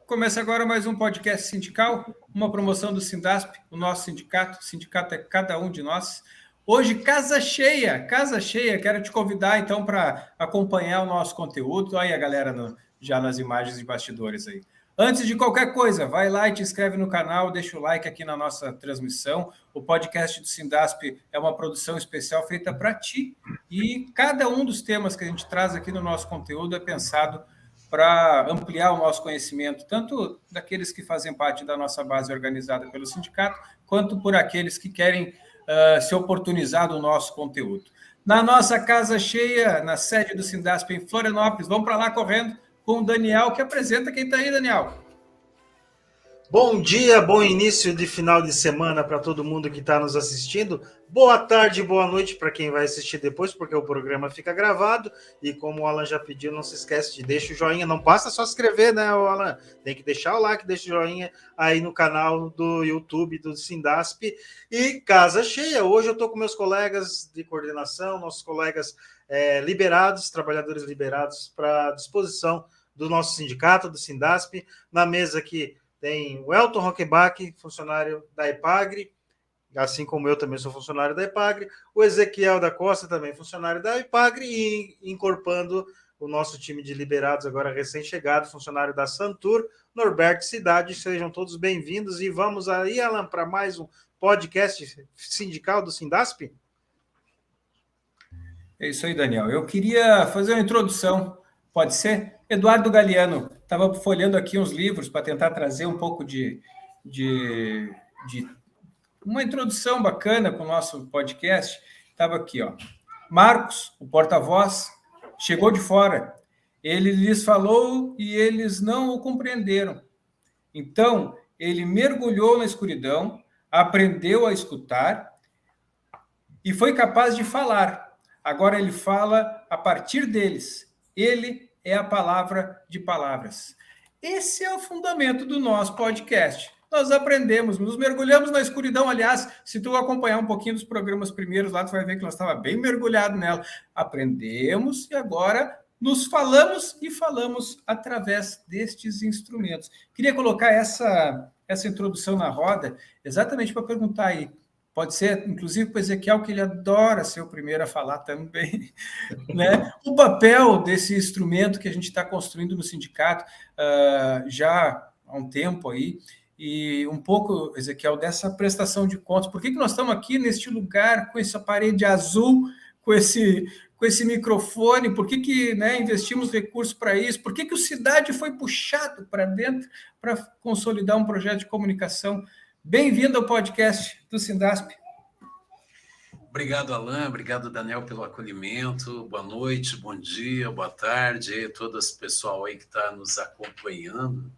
Começa agora mais um podcast sindical, uma promoção do Sindasp, o nosso sindicato. O sindicato é cada um de nós. Hoje, casa cheia. Quero te convidar, então, para acompanhar o nosso conteúdo. Olha aí a galera já nas imagens de bastidores aí. Antes de qualquer coisa, vai lá e te inscreve no canal, deixa o like aqui na nossa transmissão. O podcast do Sindasp é uma produção especial feita para ti. E cada um dos temas que a gente traz aqui no nosso conteúdo é pensado para ampliar o nosso conhecimento, tanto daqueles que fazem parte da nossa base organizada pelo sindicato, quanto por aqueles que querem se oportunizar do nosso conteúdo. Na nossa casa cheia, na sede do Sindasp em Florianópolis, vamos para lá correndo com o Daniel, que apresenta quem está aí, Daniel. Bom dia, bom início de final de semana para todo mundo que está nos assistindo. Boa tarde, boa noite para quem vai assistir depois, porque o programa fica gravado. E como o Alan já pediu, não se esquece de deixar o joinha. Não basta só se inscrever, né, Alan? Tem que deixar o like, deixa o joinha aí no canal do YouTube do Sindasp. E casa cheia. Hoje eu estou com meus colegas de coordenação, nossos colegas liberados, trabalhadores liberados, para disposição do nosso sindicato, do Sindasp. Na mesa aqui tem o Elton Roquebach, funcionário da EPAGRE, assim como eu também sou funcionário da EPAGRE, o Ezequiel da Costa, também funcionário da EPAGRE, e incorporando o nosso time de liberados, agora recém-chegado, funcionário da Santur, Norberto Cidade. Sejam todos bem-vindos e vamos aí, Alan, para mais um podcast sindical do Sindasp? É isso aí, Daniel. Eu queria fazer uma introdução, pode ser? Eduardo Galeano, estava folheando aqui uns livros para tentar trazer um pouco de uma introdução bacana para o nosso podcast. Estava aqui, ó. Marcos, o porta-voz, chegou de fora. Ele lhes falou e eles não o compreenderam. Então, ele mergulhou na escuridão, aprendeu a escutar e foi capaz de falar. Agora ele fala a partir deles. Ele é a palavra de palavras. Esse é o fundamento do nosso podcast. Nós aprendemos, nos mergulhamos na escuridão. Aliás, se tu acompanhar um pouquinho dos programas primeiros lá, tu vai ver que nós estávamos bem mergulhados nela. Aprendemos e agora nos falamos e falamos através destes instrumentos. Queria colocar essa introdução na roda exatamente para perguntar aí. Pode ser, inclusive, para o Ezequiel, que ele adora ser o primeiro a falar também, né? O papel desse instrumento que a gente está construindo no sindicato já há um tempo aí, e um pouco, Ezequiel, dessa prestação de contas. Por que nós estamos aqui neste lugar, com essa parede azul, com esse microfone? Por que né, investimos recursos para isso? Por que o Cidade foi puxado para dentro para consolidar um projeto de comunicação? Bem-vindo ao podcast do Sindasp. Obrigado, Alan. Obrigado, Daniel, pelo acolhimento. Boa noite, bom dia, boa tarde. Todo esse pessoal aí que está nos acompanhando.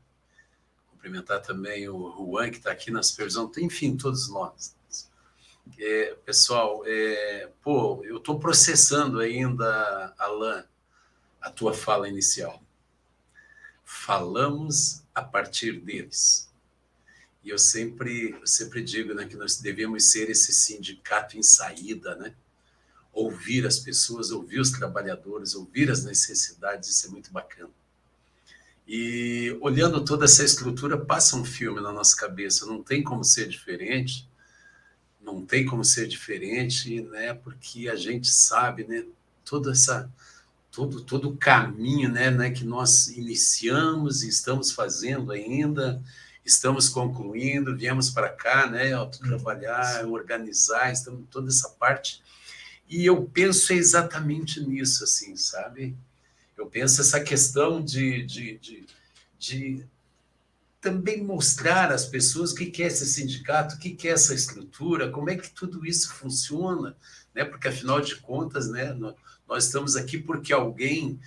Cumprimentar também o Juan, que está aqui na supervisão. Enfim, todos nós. Pessoal, eu estou processando ainda, Alan, a tua fala inicial. Falamos a partir deles. E eu sempre digo, né, que nós devemos ser esse sindicato em saída, né? Ouvir as pessoas, ouvir os trabalhadores, ouvir as necessidades, isso é muito bacana. E olhando toda essa estrutura, passa um filme na nossa cabeça, não tem como ser diferente, né? Porque a gente sabe, né, todo o caminho, né, que nós iniciamos e estamos fazendo ainda. Estamos concluindo, viemos para cá, né, trabalhar, organizar, estamos toda essa parte. E eu penso exatamente nisso, assim, sabe? Eu penso essa questão de também mostrar às pessoas o que é esse sindicato, o que é essa estrutura, como é que tudo isso funciona, né? Porque, afinal de contas, né, nós estamos aqui porque alguém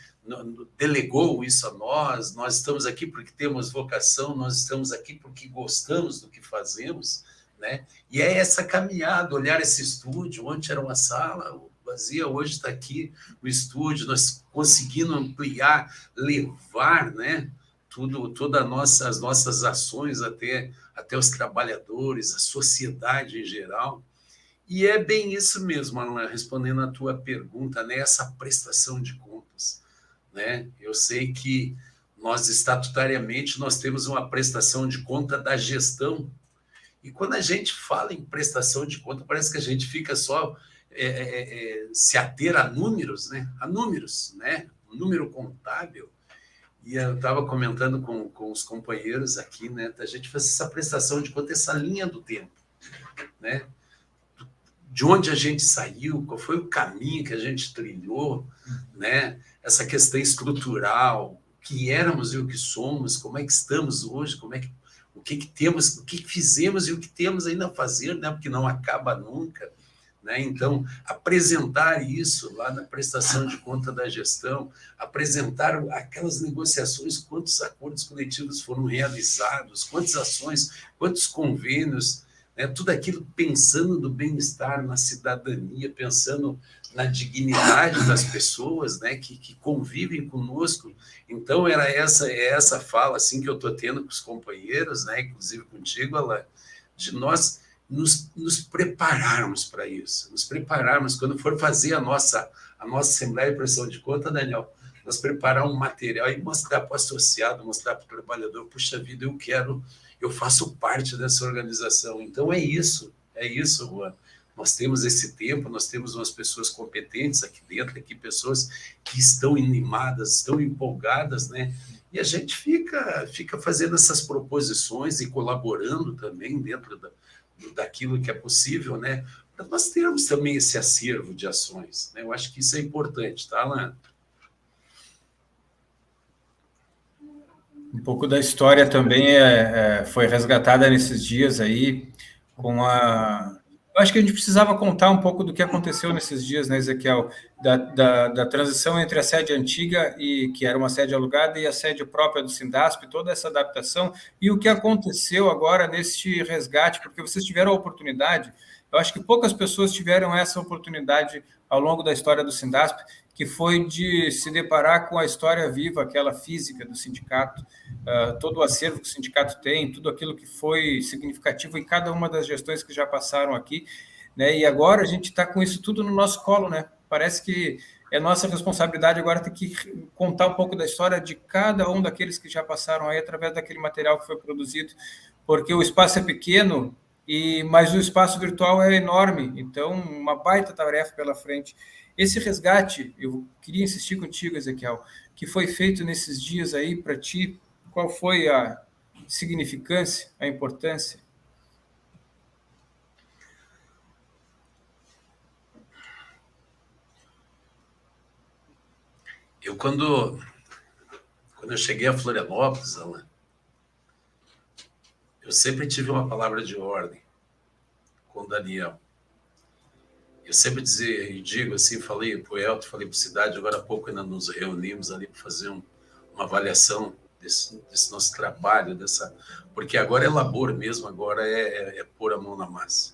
delegou isso a nós estamos aqui porque temos vocação, nós estamos aqui porque gostamos do que fazemos, né? E é essa caminhada, olhar esse estúdio, onde era uma sala vazia, hoje está aqui o estúdio, nós conseguindo ampliar, levar, né, todas as nossas ações até os trabalhadores, a sociedade em geral. E é bem isso mesmo, Alan, respondendo a tua pergunta, né, essa prestação de contas. Né? Eu sei que nós estatutariamente nós temos uma prestação de conta da gestão. E quando a gente fala em prestação de conta, parece que a gente fica só se ater a números, né? A números, né? Um número contábil. E eu estava comentando com os companheiros aqui, né? A gente faz essa prestação de conta, essa linha do tempo, né? De onde a gente saiu, qual foi o caminho que a gente trilhou, né? Essa questão estrutural, o que éramos e o que somos, como é que estamos hoje, o que temos, o que fizemos e o que temos ainda a fazer, né? Porque não acaba nunca, né? Então, apresentar isso lá na prestação de conta da gestão, apresentar aquelas negociações, quantos acordos coletivos foram realizados, quantas ações, quantos convênios, né? Tudo aquilo pensando no bem-estar, na cidadania, pensando na dignidade das pessoas, né? que convivem conosco. Então, era essa fala assim, que eu estou tendo com os companheiros, né? Inclusive contigo, Alain, de nós nos prepararmos para isso, nos prepararmos quando for fazer a nossa Assembleia de Prestação de Conta, Daniel, nós preparar um material e mostrar para o associado, mostrar para o trabalhador, puxa vida, eu faço parte dessa organização. Então é isso, Juan. Nós temos esse tempo, nós temos umas pessoas competentes aqui dentro, aqui pessoas que estão animadas, estão empolgadas, né? E a gente fica fazendo essas proposições e colaborando também dentro daquilo que é possível, né? Para nós termos também esse acervo de ações, né? Eu acho que isso é importante, tá, Alan? Um pouco da história também foi resgatada nesses dias aí, com a... Eu acho que a gente precisava contar um pouco do que aconteceu nesses dias, né, Ezequiel, da transição entre a sede antiga, que era uma sede alugada, e a sede própria do Sindasp, toda essa adaptação, e o que aconteceu agora neste resgate, porque vocês tiveram a oportunidade, eu acho que poucas pessoas tiveram essa oportunidade ao longo da história do Sindasp, que foi de se deparar com a história viva, aquela física do sindicato, todo o acervo que o sindicato tem, tudo aquilo que foi significativo em cada uma das gestões que já passaram aqui, né? E agora a gente está com isso tudo no nosso colo, né? Parece que é nossa responsabilidade agora ter que contar um pouco da história de cada um daqueles que já passaram aí através daquele material que foi produzido, porque o espaço é pequeno, mas o espaço virtual é enorme, então uma baita tarefa pela frente. Esse resgate, eu queria insistir contigo, Ezequiel, que foi feito nesses dias aí para ti, qual foi a significância, a importância? Quando eu cheguei a Florianópolis, Alan, eu sempre tive uma palavra de ordem com o Daniel. Eu sempre digo assim, falei para o Elton, falei para a cidade, agora há pouco ainda nos reunimos ali para fazer uma avaliação desse nosso trabalho, porque agora é labor mesmo, agora é pôr a mão na massa.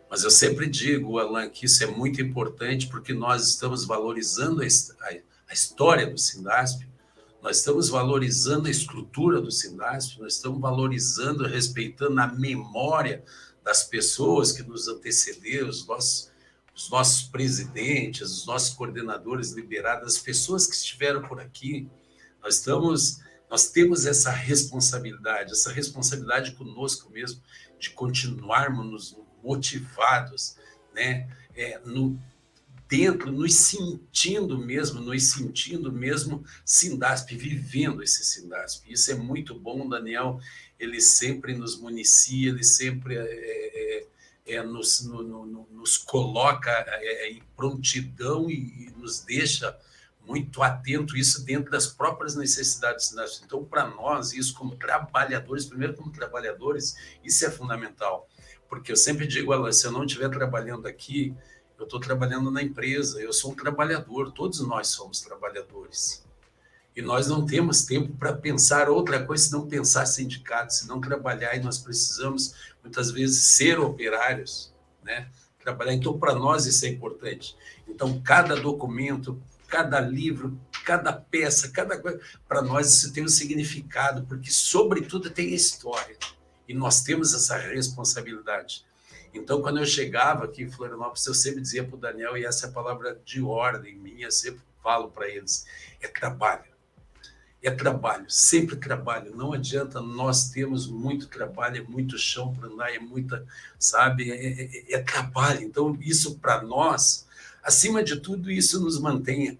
Mas eu sempre digo, Alan, que isso é muito importante porque nós estamos valorizando a história do Sindasp, nós estamos valorizando a estrutura do Sindasp, nós estamos valorizando, respeitando a memória das pessoas que nos antecederam, os nossos presidentes, os nossos coordenadores liberados, as pessoas que estiveram por aqui. Nós temos essa responsabilidade conosco mesmo, de continuarmos motivados, né? Nos sentindo mesmo Sindasp, vivendo esse Sindasp. Isso é muito bom, Daniel. Ele sempre nos municia, ele sempre nos coloca em prontidão e nos deixa muito atento, isso dentro das próprias necessidades. Então, para nós, isso como trabalhadores, primeiro como trabalhadores, isso é fundamental. Porque eu sempre digo, Alan, se eu não estiver trabalhando aqui, eu estou trabalhando na empresa, eu sou um trabalhador, todos nós somos trabalhadores. E nós não temos tempo para pensar outra coisa, se não pensar sindicato, se não trabalhar, e nós precisamos, muitas vezes, ser operários, né? Trabalhar. Então, para nós, isso é importante. Então, cada documento, cada livro, cada peça, cada coisa, para nós isso tem um significado, porque, sobretudo, tem história. E nós temos essa responsabilidade. Então, quando eu chegava aqui em Florianópolis, eu sempre dizia para o Daniel, e essa é a palavra de ordem minha, sempre falo para eles, é trabalho. é trabalho, sempre trabalho. Não adianta, nós temos muito trabalho, é muito chão para andar, é muita, sabe, é trabalho. Então, isso para nós, acima de tudo, isso nos mantém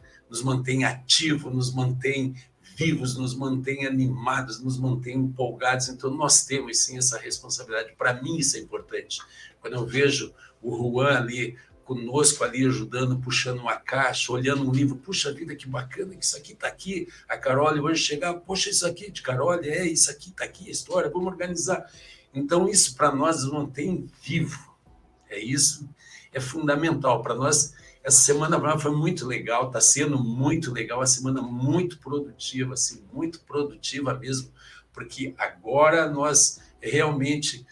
ativos, nos mantém vivos, nos mantém animados, nos mantém empolgados. Então, nós temos sim essa responsabilidade. Para mim, isso é importante. Quando eu vejo o Juan ali conosco, ali ajudando, puxando uma caixa, olhando um livro, puxa vida, que bacana que isso aqui está aqui. A Carol hoje chegava, poxa, isso aqui de Carol, isso aqui está aqui, a história, vamos organizar. Então, isso para nós nos mantém vivo. Isso é fundamental para nós. Essa semana foi muito legal, está sendo muito legal, uma semana muito produtiva, assim, muito produtiva mesmo, porque agora nós realmente,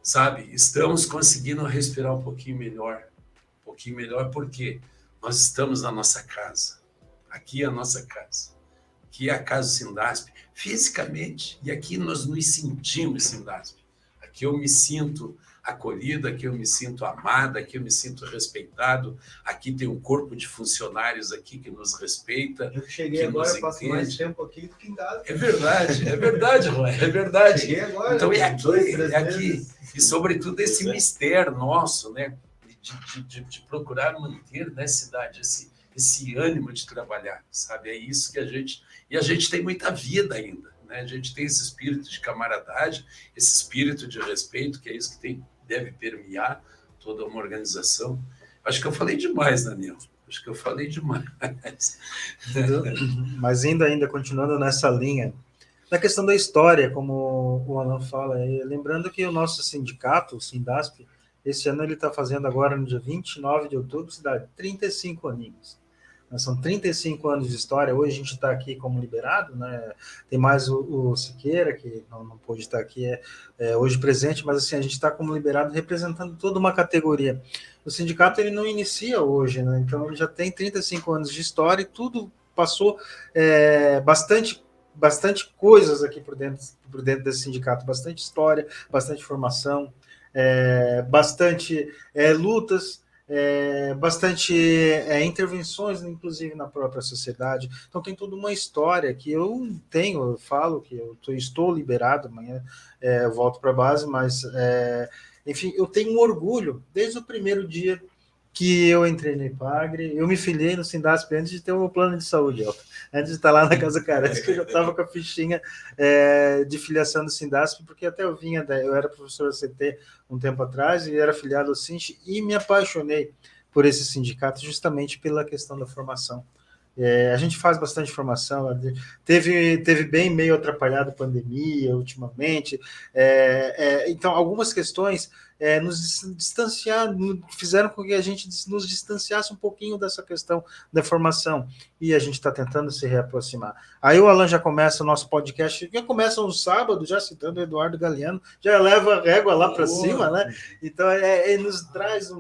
sabe, estamos conseguindo respirar um pouquinho melhor porque nós estamos na nossa casa, aqui é a nossa casa, aqui é a casa do Sindasp, fisicamente, e aqui nós nos sentimos Sindasp, aqui eu me sinto acolhido, aqui eu me sinto amado, aqui eu me sinto respeitado, aqui tem um corpo de funcionários aqui que nos respeita. Eu cheguei que agora, passo mais tempo aqui do que em casa. É verdade, Juan, é verdade. Cheguei agora, então é aqui, e sobretudo esse mistério nosso, né, de procurar manter na cidade esse ânimo de trabalhar, sabe? É isso que a gente tem muita vida ainda, né? A gente tem esse espírito de camaradagem, esse espírito de respeito, que é isso que deve permear toda uma organização. Acho que eu falei demais, Daniel. Acho que eu falei demais. Mas ainda continuando nessa linha, na questão da história, como o Alan fala, lembrando que o nosso sindicato, o Sindasp, esse ano ele está fazendo agora, no dia 29 de outubro, cidade 35 aninhos. São 35 anos de história. Hoje a gente está aqui como liberado, né? Tem mais o Siqueira, que não pôde estar aqui hoje presente, mas assim, a gente está como liberado representando toda uma categoria. O sindicato ele não inicia hoje, né? Então ele já tem 35 anos de história e tudo passou bastante coisas aqui por dentro desse sindicato, bastante história, bastante formação, bastante lutas, bastante intervenções, inclusive na própria sociedade. Então tem toda uma história que eu falo que eu estou liberado, amanhã eu volto para a base, mas enfim, eu tenho um orgulho desde o primeiro dia que eu entrei no IPAGRE, eu me filiei no Sindasp antes de ter o meu plano de saúde, antes de estar lá na Casa Carece, que eu já estava com a fichinha de filiação do Sindasp, porque até eu era professor da CT um tempo atrás, e era filiado ao SINT, e me apaixonei por esse sindicato justamente pela questão da formação. A gente faz bastante formação, teve bem meio atrapalhado a pandemia ultimamente, então algumas questões nos fizeram com que a gente nos distanciasse um pouquinho dessa questão da formação, e a gente está tentando se reaproximar. Aí o Alan já começa o nosso podcast, já começa no sábado, já citando o Eduardo Galeano, já leva a régua lá para cima, né? Então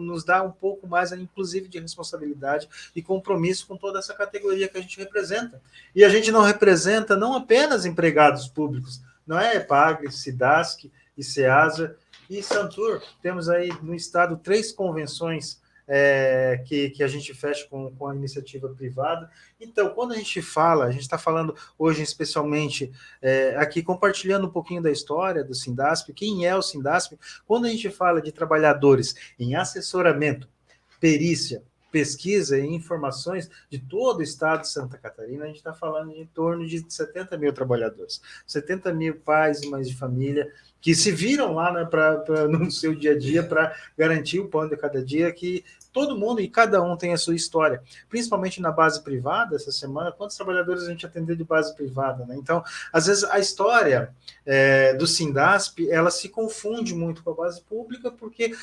nos dá um pouco mais, inclusive, de responsabilidade e compromisso com toda essa categoria que a gente representa. E a gente não representa não apenas empregados públicos, não é EPAGRE, SIDASC, ICEASA e Santur. Temos aí no estado 3 convenções que a gente fecha com a iniciativa privada. Então, quando a gente está falando hoje especialmente aqui, compartilhando um pouquinho da história do Sindasp, quem é o Sindasp, quando a gente fala de trabalhadores em assessoramento, perícia, pesquisa e informações de todo o estado de Santa Catarina, a gente está falando de em torno de 70 mil trabalhadores, 70 mil pais e mães de família que se viram lá, né, no seu dia a dia para garantir o pão de cada dia, que todo mundo e cada um tem a sua história, principalmente na base privada. Essa semana, quantos trabalhadores a gente atendeu de base privada, né? Então, às vezes, a história do Sindasp, ela se confunde muito com a base pública, porque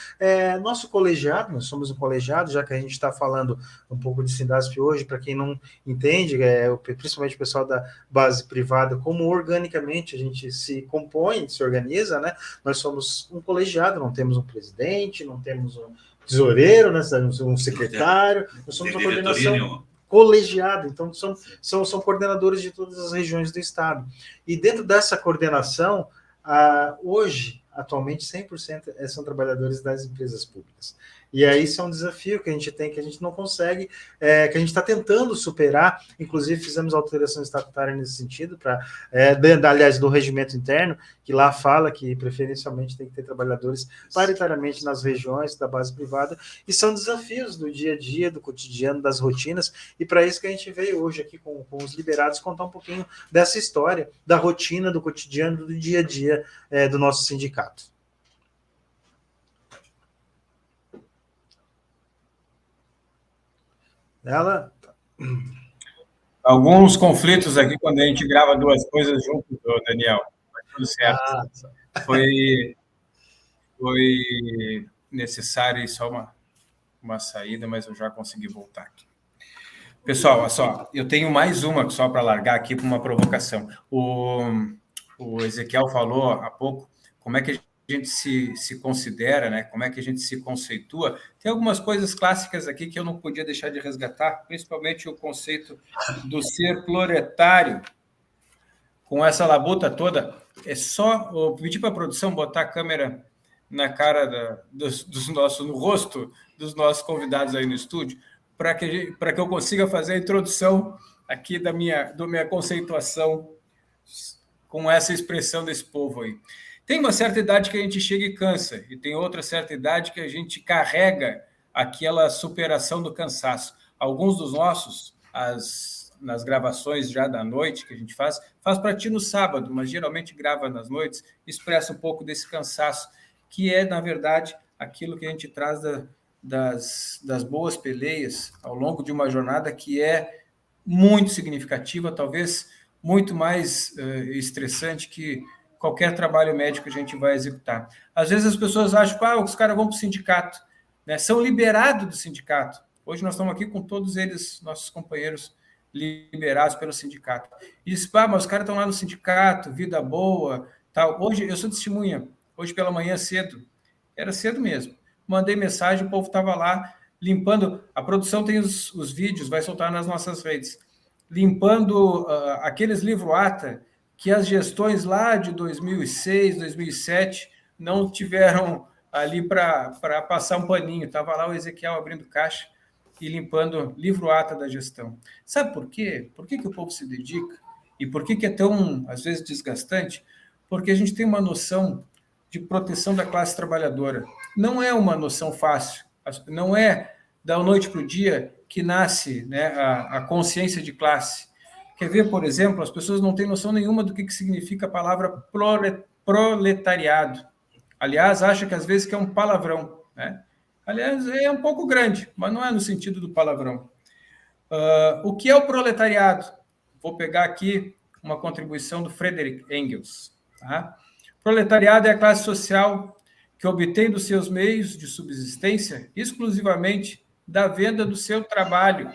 nosso colegiado, nós somos um colegiado, já que a gente está falando um pouco de Sindasp hoje, para quem não entende, principalmente o pessoal da base privada, como organicamente a gente se compõe, se organiza, né? Nós somos um colegiado, não temos um presidente, não temos um tesoureiro, né? Um secretário, nós somos uma coordenação colegiada, então são coordenadores de todas as regiões do estado. E dentro dessa coordenação, hoje, atualmente, 100% são trabalhadores das empresas públicas. E aí isso é um desafio que a gente tem, que a gente não consegue, que a gente está tentando superar. Inclusive, fizemos alteração estatutária nesse sentido, aliás, do regimento interno, que lá fala que preferencialmente tem que ter trabalhadores paritariamente nas regiões da base privada, e são desafios do dia a dia, do cotidiano, das rotinas, e para isso que a gente veio hoje aqui com os liberados contar um pouquinho dessa história, da rotina, do cotidiano, do dia a dia do nosso sindicato. Ela... Alguns conflitos aqui quando a gente grava duas coisas juntos, Daniel. Mas tudo certo. Foi necessário só uma saída, mas eu já consegui voltar aqui. Pessoal, olha só, eu tenho mais uma só para largar aqui para uma provocação. O Ezequiel falou há pouco como é que a gente se considera, né? Como é que a gente se conceitua. Tem algumas coisas clássicas aqui que eu não podia deixar de resgatar, principalmente o conceito do ser proletário. Com essa labuta toda, é só eu pedir para a produção botar a câmera na cara no rosto dos nossos convidados aí no estúdio, para que eu consiga fazer a introdução aqui da minha conceituação com essa expressão desse povo aí. Tem uma certa idade que a gente chega e cansa, e tem outra certa idade que a gente carrega aquela superação do cansaço. Alguns dos nossos, nas gravações já da noite que a gente faz para ti no sábado, mas geralmente grava nas noites, expressa um pouco desse cansaço, que é, na verdade, aquilo que a gente traz das boas peleias ao longo de uma jornada que é muito significativa, talvez muito mais estressante que qualquer trabalho médico que a gente vai executar. Às vezes as pessoas acham que os caras vão para o sindicato, né? São liberados do sindicato. Hoje nós estamos aqui com todos eles, nossos companheiros liberados pelo sindicato. E diz, mas os caras estão lá no sindicato, vida boa, tal. Hoje, eu sou testemunha, hoje pela manhã cedo, era cedo mesmo, mandei mensagem, o povo estava lá limpando, a produção tem os vídeos, vai soltar nas nossas redes, limpando aqueles livro-ata que as gestões lá de 2006, 2007 não tiveram ali para passar um paninho. Estava lá o Ezequiel abrindo caixa e limpando livro-ata da gestão. Sabe por quê? Por que o povo se dedica? E por que é tão, às vezes, desgastante? Porque a gente tem uma noção de proteção da classe trabalhadora. Não é uma noção fácil. Não é da noite para o dia que nasce, né, a consciência de classe. Quer ver, por exemplo, as pessoas não têm noção nenhuma do que significa a palavra proletariado. Aliás, acha que às vezes que é um palavrão, né? Aliás, é um pouco grande, mas não é no sentido do palavrão. O que é o proletariado? Vou pegar aqui uma contribuição do Friedrich Engels. Tá? Proletariado é a classe social que obtém dos seus meios de subsistência exclusivamente da venda do seu trabalho.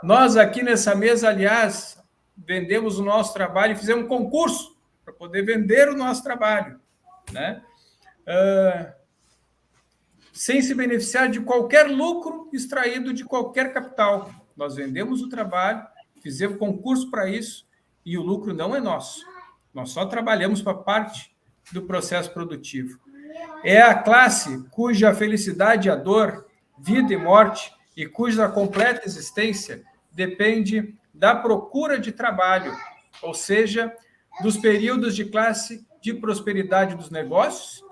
Nós aqui nessa mesa, aliás, vendemos o nosso trabalho e fizemos um concurso para poder vender o nosso trabalho, né? Sem se beneficiar de qualquer lucro extraído de qualquer capital. Nós vendemos o trabalho, fizemos concurso para isso e o lucro não é nosso. Nós só trabalhamos para parte do processo produtivo. É a classe cuja felicidade e a dor, vida e morte, e cuja completa existência depende da procura de trabalho, ou seja, dos períodos de classe de prosperidade dos negócios,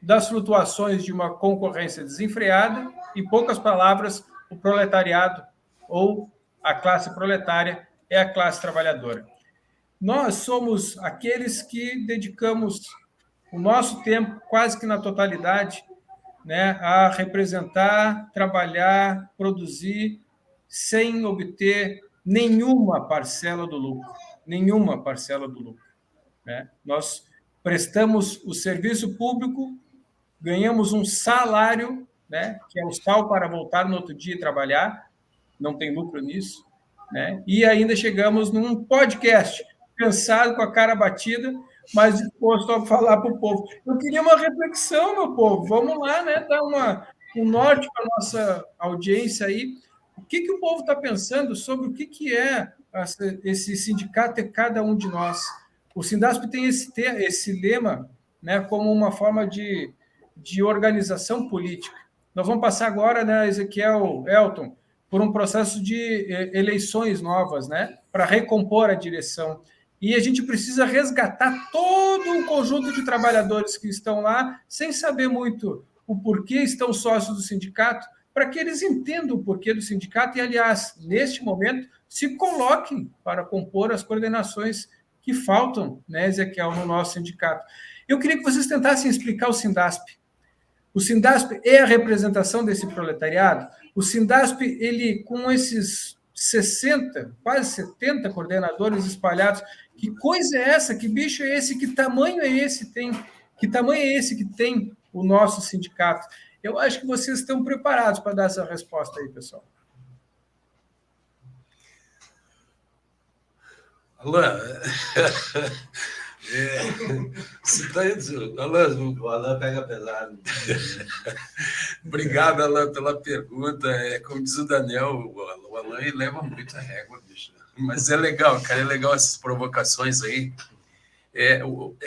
das flutuações de uma concorrência desenfreada, em poucas palavras, o proletariado ou a classe proletária é a classe trabalhadora. Nós somos aqueles que dedicamos o nosso tempo, quase que na totalidade, né, a representar, trabalhar, produzir, sem obter nenhuma parcela do lucro. Nenhuma parcela do lucro. Né? Nós prestamos o serviço público, ganhamos um salário, né, que é o sal para voltar no outro dia e trabalhar, não tem lucro nisso, né? E ainda chegamos num podcast, cansado, com a cara batida, mas disposto a falar para o povo. Eu queria uma reflexão, meu povo, vamos lá, né, dar um norte para a nossa audiência aí. O que o povo está pensando sobre o que é esse sindicato e cada um de nós? O Sindasp tem esse lema, né, como uma forma de organização política. Nós vamos passar agora, né, Ezequiel, Elton, por um processo de eleições novas, né, para recompor a direção. E a gente precisa resgatar todo o conjunto de trabalhadores que estão lá, sem saber muito o porquê estão sócios do sindicato, para que eles entendam o porquê do sindicato e, aliás, neste momento, se coloquem para compor as coordenações que faltam, né, Ezequiel, no nosso sindicato. Eu queria que vocês tentassem explicar o Sindasp. O Sindasp é a representação desse proletariado. O Sindasp, ele, com esses 60, quase 70 coordenadores espalhados, que coisa é essa? Que bicho é esse? Que tamanho é esse? Que tamanho é esse que tem o nosso sindicato? Eu acho que vocês estão preparados para dar essa resposta aí, pessoal. Alain, você está indo, Alain? O Alain pega pesado. Obrigado, Alain, pela pergunta. Como diz o Daniel, o Alain leva muito a régua, bicho. Mas é legal, cara, é legal essas provocações aí. É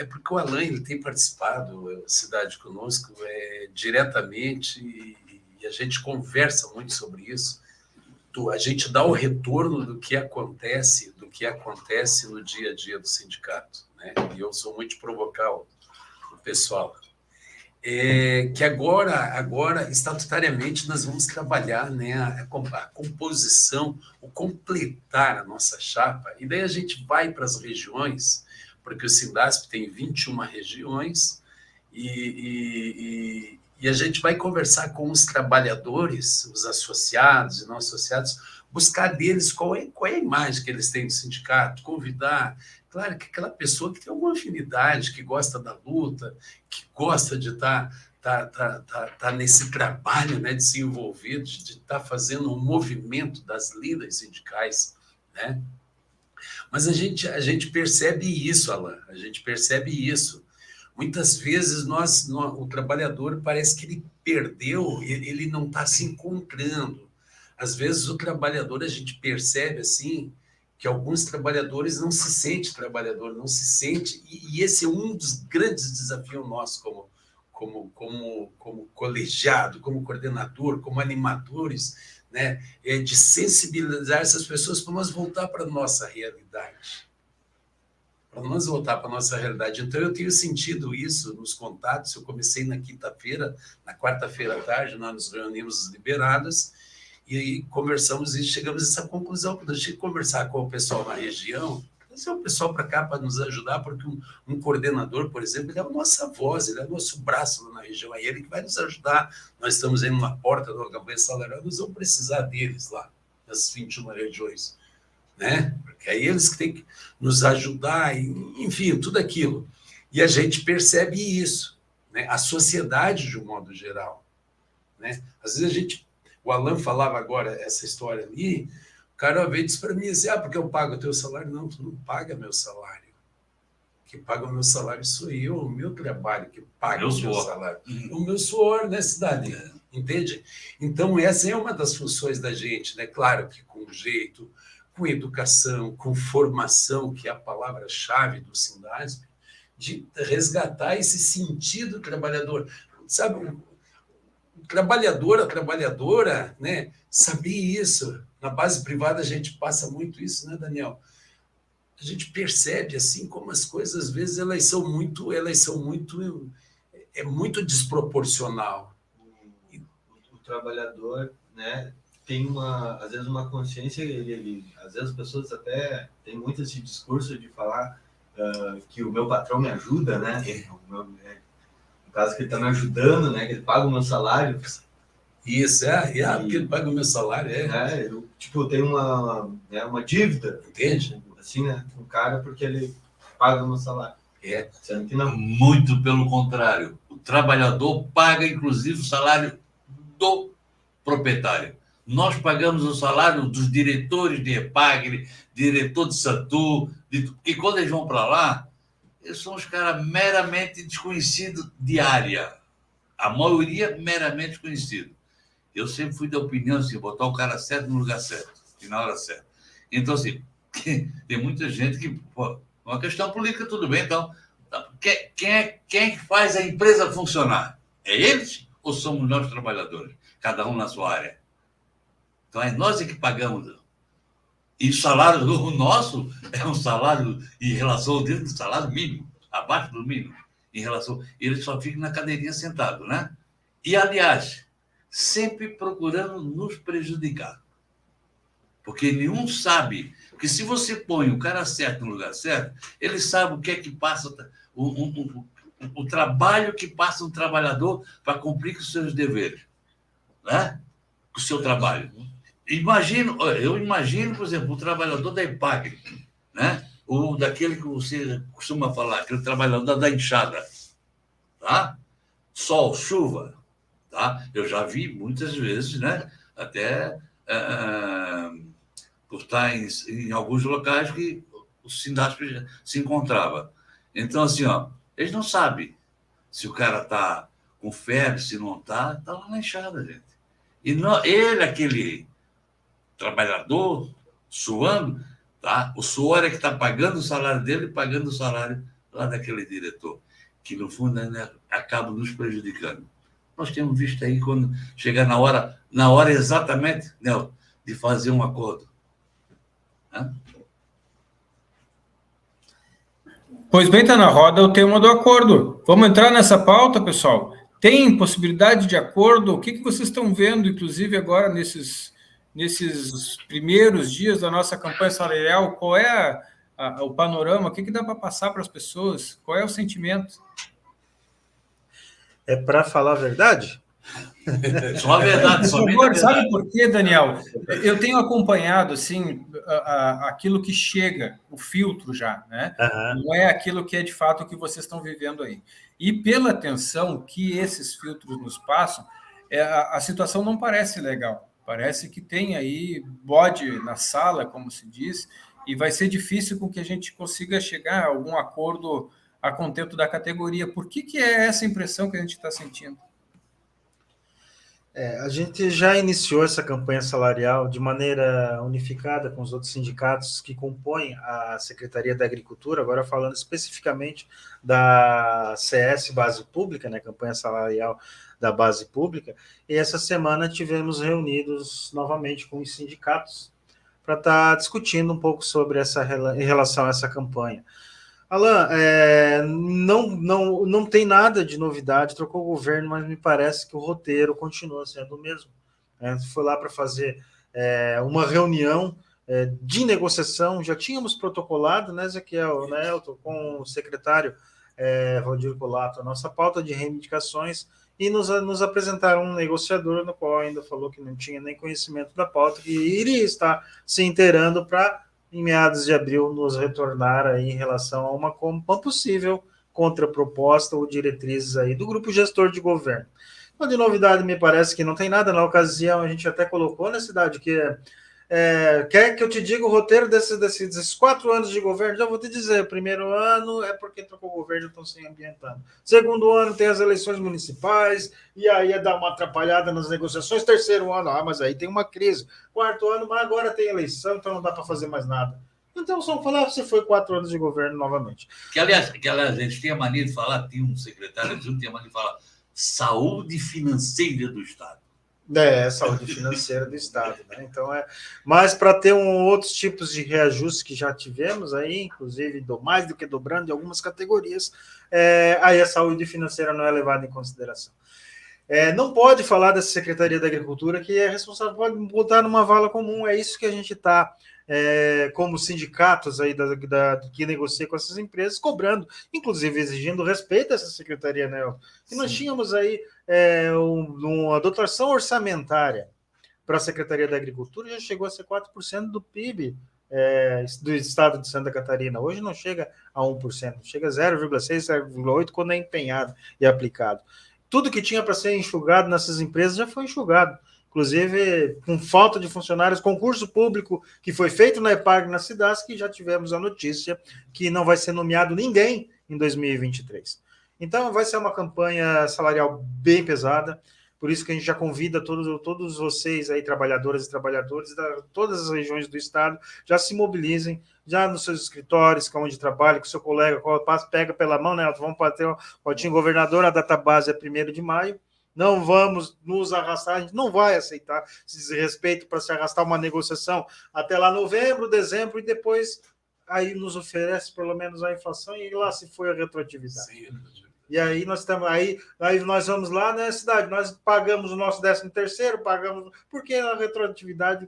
porque o Alain ele tem participado, Cidade Conosco, diretamente, e a gente conversa muito sobre isso. A gente dá o retorno do que acontece no dia a dia do sindicato, né? E eu sou muito provocar o pessoal. Que agora, estatutariamente, nós vamos trabalhar, né, a composição, o completar a nossa chapa, e daí a gente vai para as regiões, porque o Sindasp tem 21 regiões, e a gente vai conversar com os trabalhadores, os associados e não associados, buscar deles qual é a imagem que eles têm do sindicato, convidar. Claro que aquela pessoa que tem alguma afinidade, que gosta da luta, que gosta de estar nesse trabalho, né, de se envolver, de estar fazendo um movimento das lidas sindicais, né? Mas a gente percebe isso, Alain, a gente percebe isso. Muitas vezes o trabalhador parece que ele perdeu, ele não está se encontrando. Às vezes o trabalhador, a gente percebe assim, que alguns trabalhadores não se sente trabalhador, não se sente, e esse é um dos grandes desafios nossos como colegiado, como coordenador, como animadores, né, de sensibilizar essas pessoas para nós voltar para a nossa realidade. Então, eu tenho sentido isso nos contatos. Eu comecei na quinta-feira, na quarta-feira à tarde, nós nos reunimos liberados e conversamos e chegamos a essa conclusão. Quando a gente conversar com o pessoal na região, trazer o pessoal para cá para nos ajudar, porque um coordenador, por exemplo, ele é a nossa voz, ele é o nosso braço lá na região, é ele que vai nos ajudar. Nós estamos indo na porta do campanha salarial, nós vamos precisar deles lá, nas 21 regiões, né? Porque é eles que têm que nos ajudar, enfim, tudo aquilo. E a gente percebe isso, né? A sociedade de um modo geral, né? Às vezes o Alain falava agora essa história ali, o cara veio e disse para mim assim, porque eu pago o teu salário? Não, tu não paga meu salário. Quem paga o meu salário sou eu, o meu trabalho que paga o meu salário. O meu suor, né, cidade? Entende? Então, essa é uma das funções da gente, né? Claro que com jeito, com educação, com formação, que é a palavra-chave do Sindasp, de resgatar esse sentido trabalhador. Sabe, o trabalhador, a trabalhadora, né, saber isso. Na base privada a gente passa muito isso, né, Daniel? A gente percebe assim como as coisas, às vezes, elas são muito muito desproporcional. O trabalhador, né, tem às vezes uma consciência, às vezes as pessoas até têm muito esse discurso de falar que o meu patrão me ajuda, né? No caso que ele está me ajudando, né? Que ele paga o meu salário. Isso, porque ele paga o meu salário, eu tenho uma dívida. Entende? Assim, né? Um cara porque ele paga o meu salário. Sendo que não. Muito pelo contrário. O trabalhador paga, inclusive, o salário do proprietário. Nós pagamos o salário dos diretores de EPAGRE, diretor de SATU, porque quando eles vão para lá, eles são os caras meramente desconhecidos de área. A maioria meramente desconhecido. Eu sempre fui da opinião assim, botar o cara certo no lugar certo, e na hora certa. Então, assim, tem muita gente que... uma questão política, tudo bem, então... Quem é que faz a empresa funcionar? É eles ou somos nós trabalhadores, cada um na sua área? Então, é nós que pagamos. E o salário nosso é um salário em relação ao dele do salário mínimo, abaixo do mínimo, em relação. Ele só fica na cadeirinha sentado, né? E, aliás, sempre procurando nos prejudicar. Porque nenhum sabe. Porque se você põe o cara certo no lugar certo, ele sabe o que é que passa, o trabalho que passa um trabalhador para cumprir com os seus deveres, né? Com o seu trabalho. Eu imagino, por exemplo, o trabalhador da EPAGRE, né? Ou daquele que você costuma falar, aquele trabalhador da enxada, tá? Sol, chuva, tá? Eu já vi muitas vezes, né? Até por estar em alguns locais que o Sindasp se encontrava. Então, assim, ó, eles não sabem se o cara está com febre, se não está lá na enxada, gente. E não, ele, aquele trabalhador, suando, tá? O suor é que está pagando o salário dele e pagando o salário lá daquele diretor, que, no fundo, né, acaba nos prejudicando. Nós temos visto aí, quando chegar na hora exatamente, né, de fazer um acordo. Né? Pois bem, está na roda o tema do acordo. Vamos entrar nessa pauta, pessoal? Tem possibilidade de acordo? O que vocês estão vendo, inclusive, agora nesses primeiros dias da nossa campanha salarial? Qual é o panorama? O que dá para passar para as pessoas? Qual é o sentimento? É para falar a verdade? Só a verdade, somente a verdade. Sabe por quê, Daniel? Eu tenho acompanhado, assim, aquilo que chega, o filtro já, né? Uhum. Não é aquilo que é, de fato, o que vocês estão vivendo aí. E pela atenção que esses filtros nos passam, a situação não parece legal. Parece que tem aí bode na sala, como se diz, e vai ser difícil com que a gente consiga chegar a algum acordo a contento da categoria. Por que é essa impressão que a gente está sentindo? A gente já iniciou essa campanha salarial de maneira unificada com os outros sindicatos que compõem a Secretaria da Agricultura, agora falando especificamente da CS Base Pública, né, campanha salarial da Base Pública, e essa semana tivemos reunidos novamente com os sindicatos para estar discutindo um pouco sobre em relação a essa campanha. Alan, não tem nada de novidade, trocou o governo, mas me parece que o roteiro continua sendo o mesmo. Foi lá para fazer uma reunião de negociação, já tínhamos protocolado, né, Ezequiel, né, Elton, com o secretário Valdir Colato, a nossa pauta de reivindicações, e nos apresentaram um negociador, no qual ainda falou que não tinha nem conhecimento da pauta, que iria estar se inteirando para, em meados de abril, nos retornar aí em relação a uma possível contraproposta ou diretrizes aí do grupo gestor de governo. Então, de novidade, me parece que não tem nada. Na ocasião, a gente até colocou na cidade que quer que eu te diga o roteiro desses 4 anos de governo? Já vou te dizer, primeiro ano é porque trocou o governo e estão se ambientando. Segundo ano tem as eleições municipais, e aí é dar uma atrapalhada nas negociações. Terceiro ano, mas aí tem uma crise. Quarto ano, mas agora tem eleição, então não dá para fazer mais nada. Então, só falar, você foi 4 anos de governo novamente. Que, aliás, a gente tinha mania de falar, tinha um secretário que tinha mania de falar saúde financeira do Estado. Saúde financeira do Estado, né? Então mas para ter outros tipos de reajustes que já tivemos aí, inclusive mais do que dobrando em algumas categorias, aí a saúde financeira não é levada em consideração. Não pode falar dessa Secretaria da Agricultura que é responsável, pode botar numa vala comum, é isso que a gente está, como sindicatos aí que negocia com essas empresas, cobrando, inclusive exigindo respeito a essa secretaria, né? E nós tínhamos aí uma dotação orçamentária para a Secretaria da Agricultura, já chegou a ser 4% do PIB do estado de Santa Catarina. Hoje não chega a 1%, chega a 0,6%, 0,8% quando é empenhado e aplicado. Tudo que tinha para ser enxugado nessas empresas já foi enxugado. Inclusive, com falta de funcionários, concurso público que foi feito na EPAG, na Cidasc, que já tivemos a notícia que não vai ser nomeado ninguém em 2023. Então, vai ser uma campanha salarial bem pesada, por isso que a gente já convida todos vocês aí, trabalhadoras e trabalhadores de todas as regiões do estado, já se mobilizem, já nos seus escritórios, que é onde trabalha, com o seu colega, pega pela mão, né? Vamos bater o potinho governador, a data base é 1º de maio, não vamos nos arrastar, a gente não vai aceitar esse desrespeito para se arrastar uma negociação até lá novembro, dezembro, e depois aí nos oferece pelo menos a inflação e lá se foi a retroatividade. Sim. E aí nós estamos aí nós vamos lá na cidade, nós pagamos o nosso 13º, pagamos, porque a retroatividade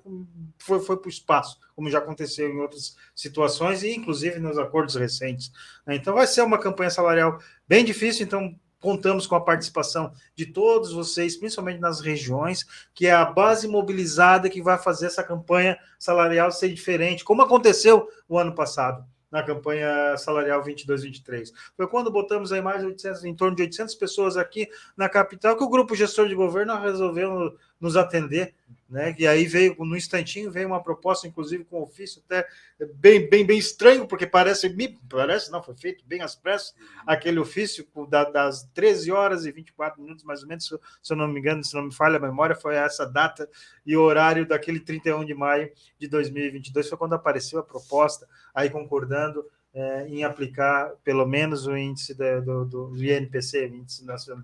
foi para o espaço, como já aconteceu em outras situações, e inclusive nos acordos recentes. Então vai ser uma campanha salarial bem difícil, então contamos com a participação de todos vocês, principalmente nas regiões, que é a base mobilizada que vai fazer essa campanha salarial ser diferente, como aconteceu o ano passado, na campanha salarial 22-23. Foi quando botamos aí em torno de 800 pessoas aqui na capital, que o grupo gestor de governo resolveu nos atender, né? E aí veio, no instantinho, veio uma proposta, inclusive com ofício até bem estranho, porque não, foi feito bem às pressas, aquele ofício das 13 horas e 24 minutos, mais ou menos, se eu não me engano, se não me falha a memória, foi essa data e horário daquele 31 de maio de 2022, foi quando apareceu a proposta, aí concordando em aplicar pelo menos o índice do INPC, índice nacional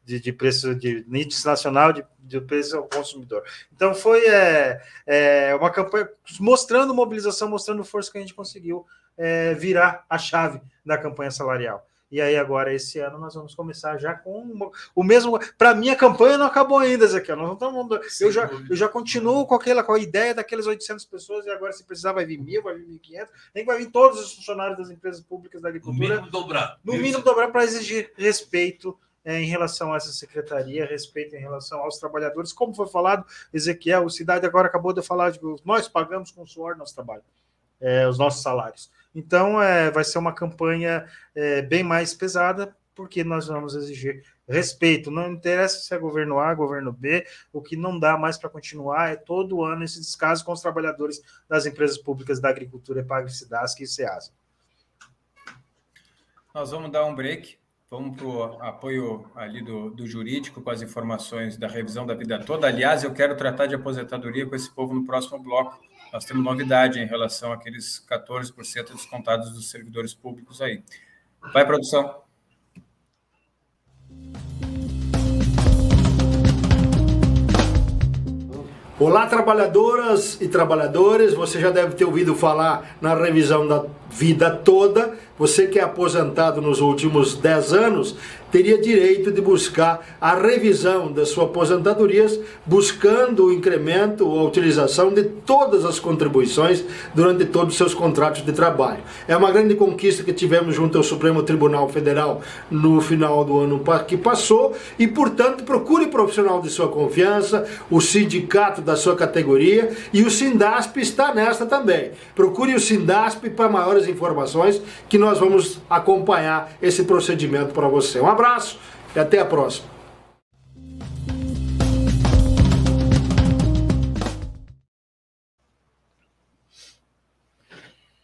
de preço, índice nacional de preço ao consumidor. Então foi uma campanha mostrando mobilização, mostrando força que a gente conseguiu virar a chave da campanha salarial. E aí agora, esse ano, nós vamos começar já com o mesmo... Para mim, a campanha não acabou ainda, Ezequiel. Nós não estamos... Eu já continuo com a ideia daquelas 800 pessoas, e agora, se precisar, vai vir 1.000, vai vir 1.500, nem vai vir todos os funcionários das empresas públicas da agricultura. No mínimo dobrar para exigir respeito em relação a essa secretaria, respeito em relação aos trabalhadores. Como foi falado, Ezequiel, o Cidade agora acabou de falar de que nós pagamos com o suor nosso trabalho, os nossos salários. Então, vai ser uma campanha bem mais pesada, porque nós vamos exigir respeito. Não interessa se é governo A, governo B, o que não dá mais para continuar é todo ano esse descaso com os trabalhadores das empresas públicas da agricultura, EPAGRE, SIDASC e SEASA. Nós vamos dar um break, vamos para o apoio ali do jurídico, com as informações da revisão da vida toda. Aliás, eu quero tratar de aposentadoria com esse povo no próximo bloco. Nós temos novidade em relação àqueles 14% descontados dos servidores públicos aí. Vai, produção. Olá, trabalhadoras e trabalhadores. Você já deve ter ouvido falar na revisão da vida toda. Você que é aposentado nos últimos 10 anos, teria direito de buscar a revisão das suas aposentadorias, buscando o incremento ou a utilização de todas as contribuições durante todos os seus contratos de trabalho. É uma grande conquista que tivemos junto ao Supremo Tribunal Federal no final do ano que passou e, portanto, procure profissional de sua confiança, o sindicato da sua categoria, e o Sindasp está nesta também. Procure o Sindasp para maiores informações, que nós vamos acompanhar esse procedimento para você. Um abraço e até a próxima.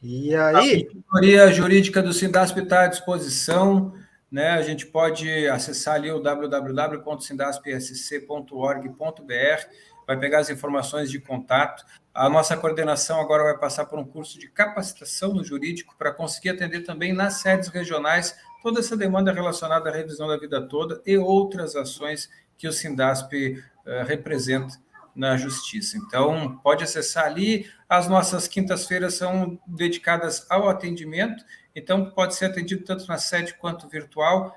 E aí? A consultoria jurídica do Sindasp está à disposição, né? A gente pode acessar ali o www.sindaspsc.org.br, vai pegar as informações de contato. A nossa coordenação agora vai passar por um curso de capacitação no jurídico para conseguir atender também nas sedes regionais toda essa demanda relacionada à revisão da vida toda e outras ações que o Sindasp representa na justiça. Então, pode acessar ali. As nossas quintas-feiras são dedicadas ao atendimento, então pode ser atendido tanto na sede quanto virtual.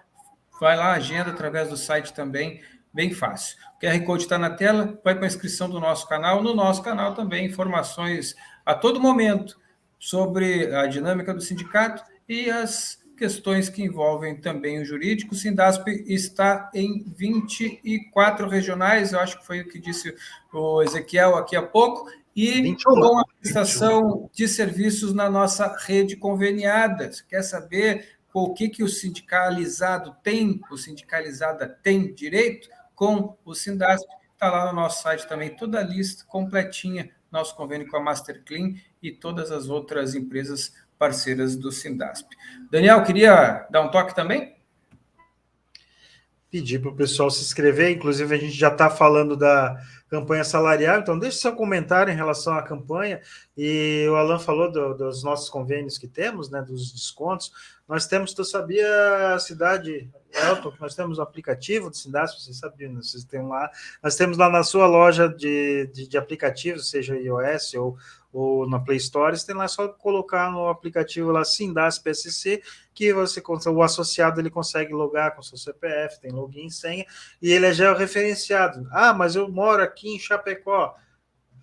Vai lá, agenda através do site também, bem fácil. O QR Code está na tela, vai com a inscrição do nosso canal. No nosso canal também, informações a todo momento sobre a dinâmica do sindicato e as questões que envolvem também o jurídico. O Sindasp está em 24 regionais, eu acho que foi o que disse o Ezequiel aqui há pouco, e 21. Com a prestação de serviços na nossa rede conveniada. Você quer saber o que o sindicalizado tem, o sindicalizada tem direito com o Sindasp? Está lá no nosso site também, toda a lista completinha, nosso convênio com a Master Clean e todas as outras empresas parceiras do Sindasp. Daniel, queria dar um toque também? Pedir para o pessoal se inscrever, inclusive a gente já está falando campanha salarial. Então, deixe seu comentário em relação à campanha. E o Alan falou dos nossos convênios que temos, né, dos descontos. Nós temos, tu sabia, a cidade, Elton, nós temos o aplicativo do Sindasp, vocês sabiam, vocês têm lá. Nós temos lá na sua loja de aplicativos, seja iOS ou na Play Store, você tem lá só colocar no aplicativo lá Sindasp SC, que o associado ele consegue logar com seu CPF, tem login e senha, e ele é georreferenciado. Ah, mas eu moro aqui em Chapecó.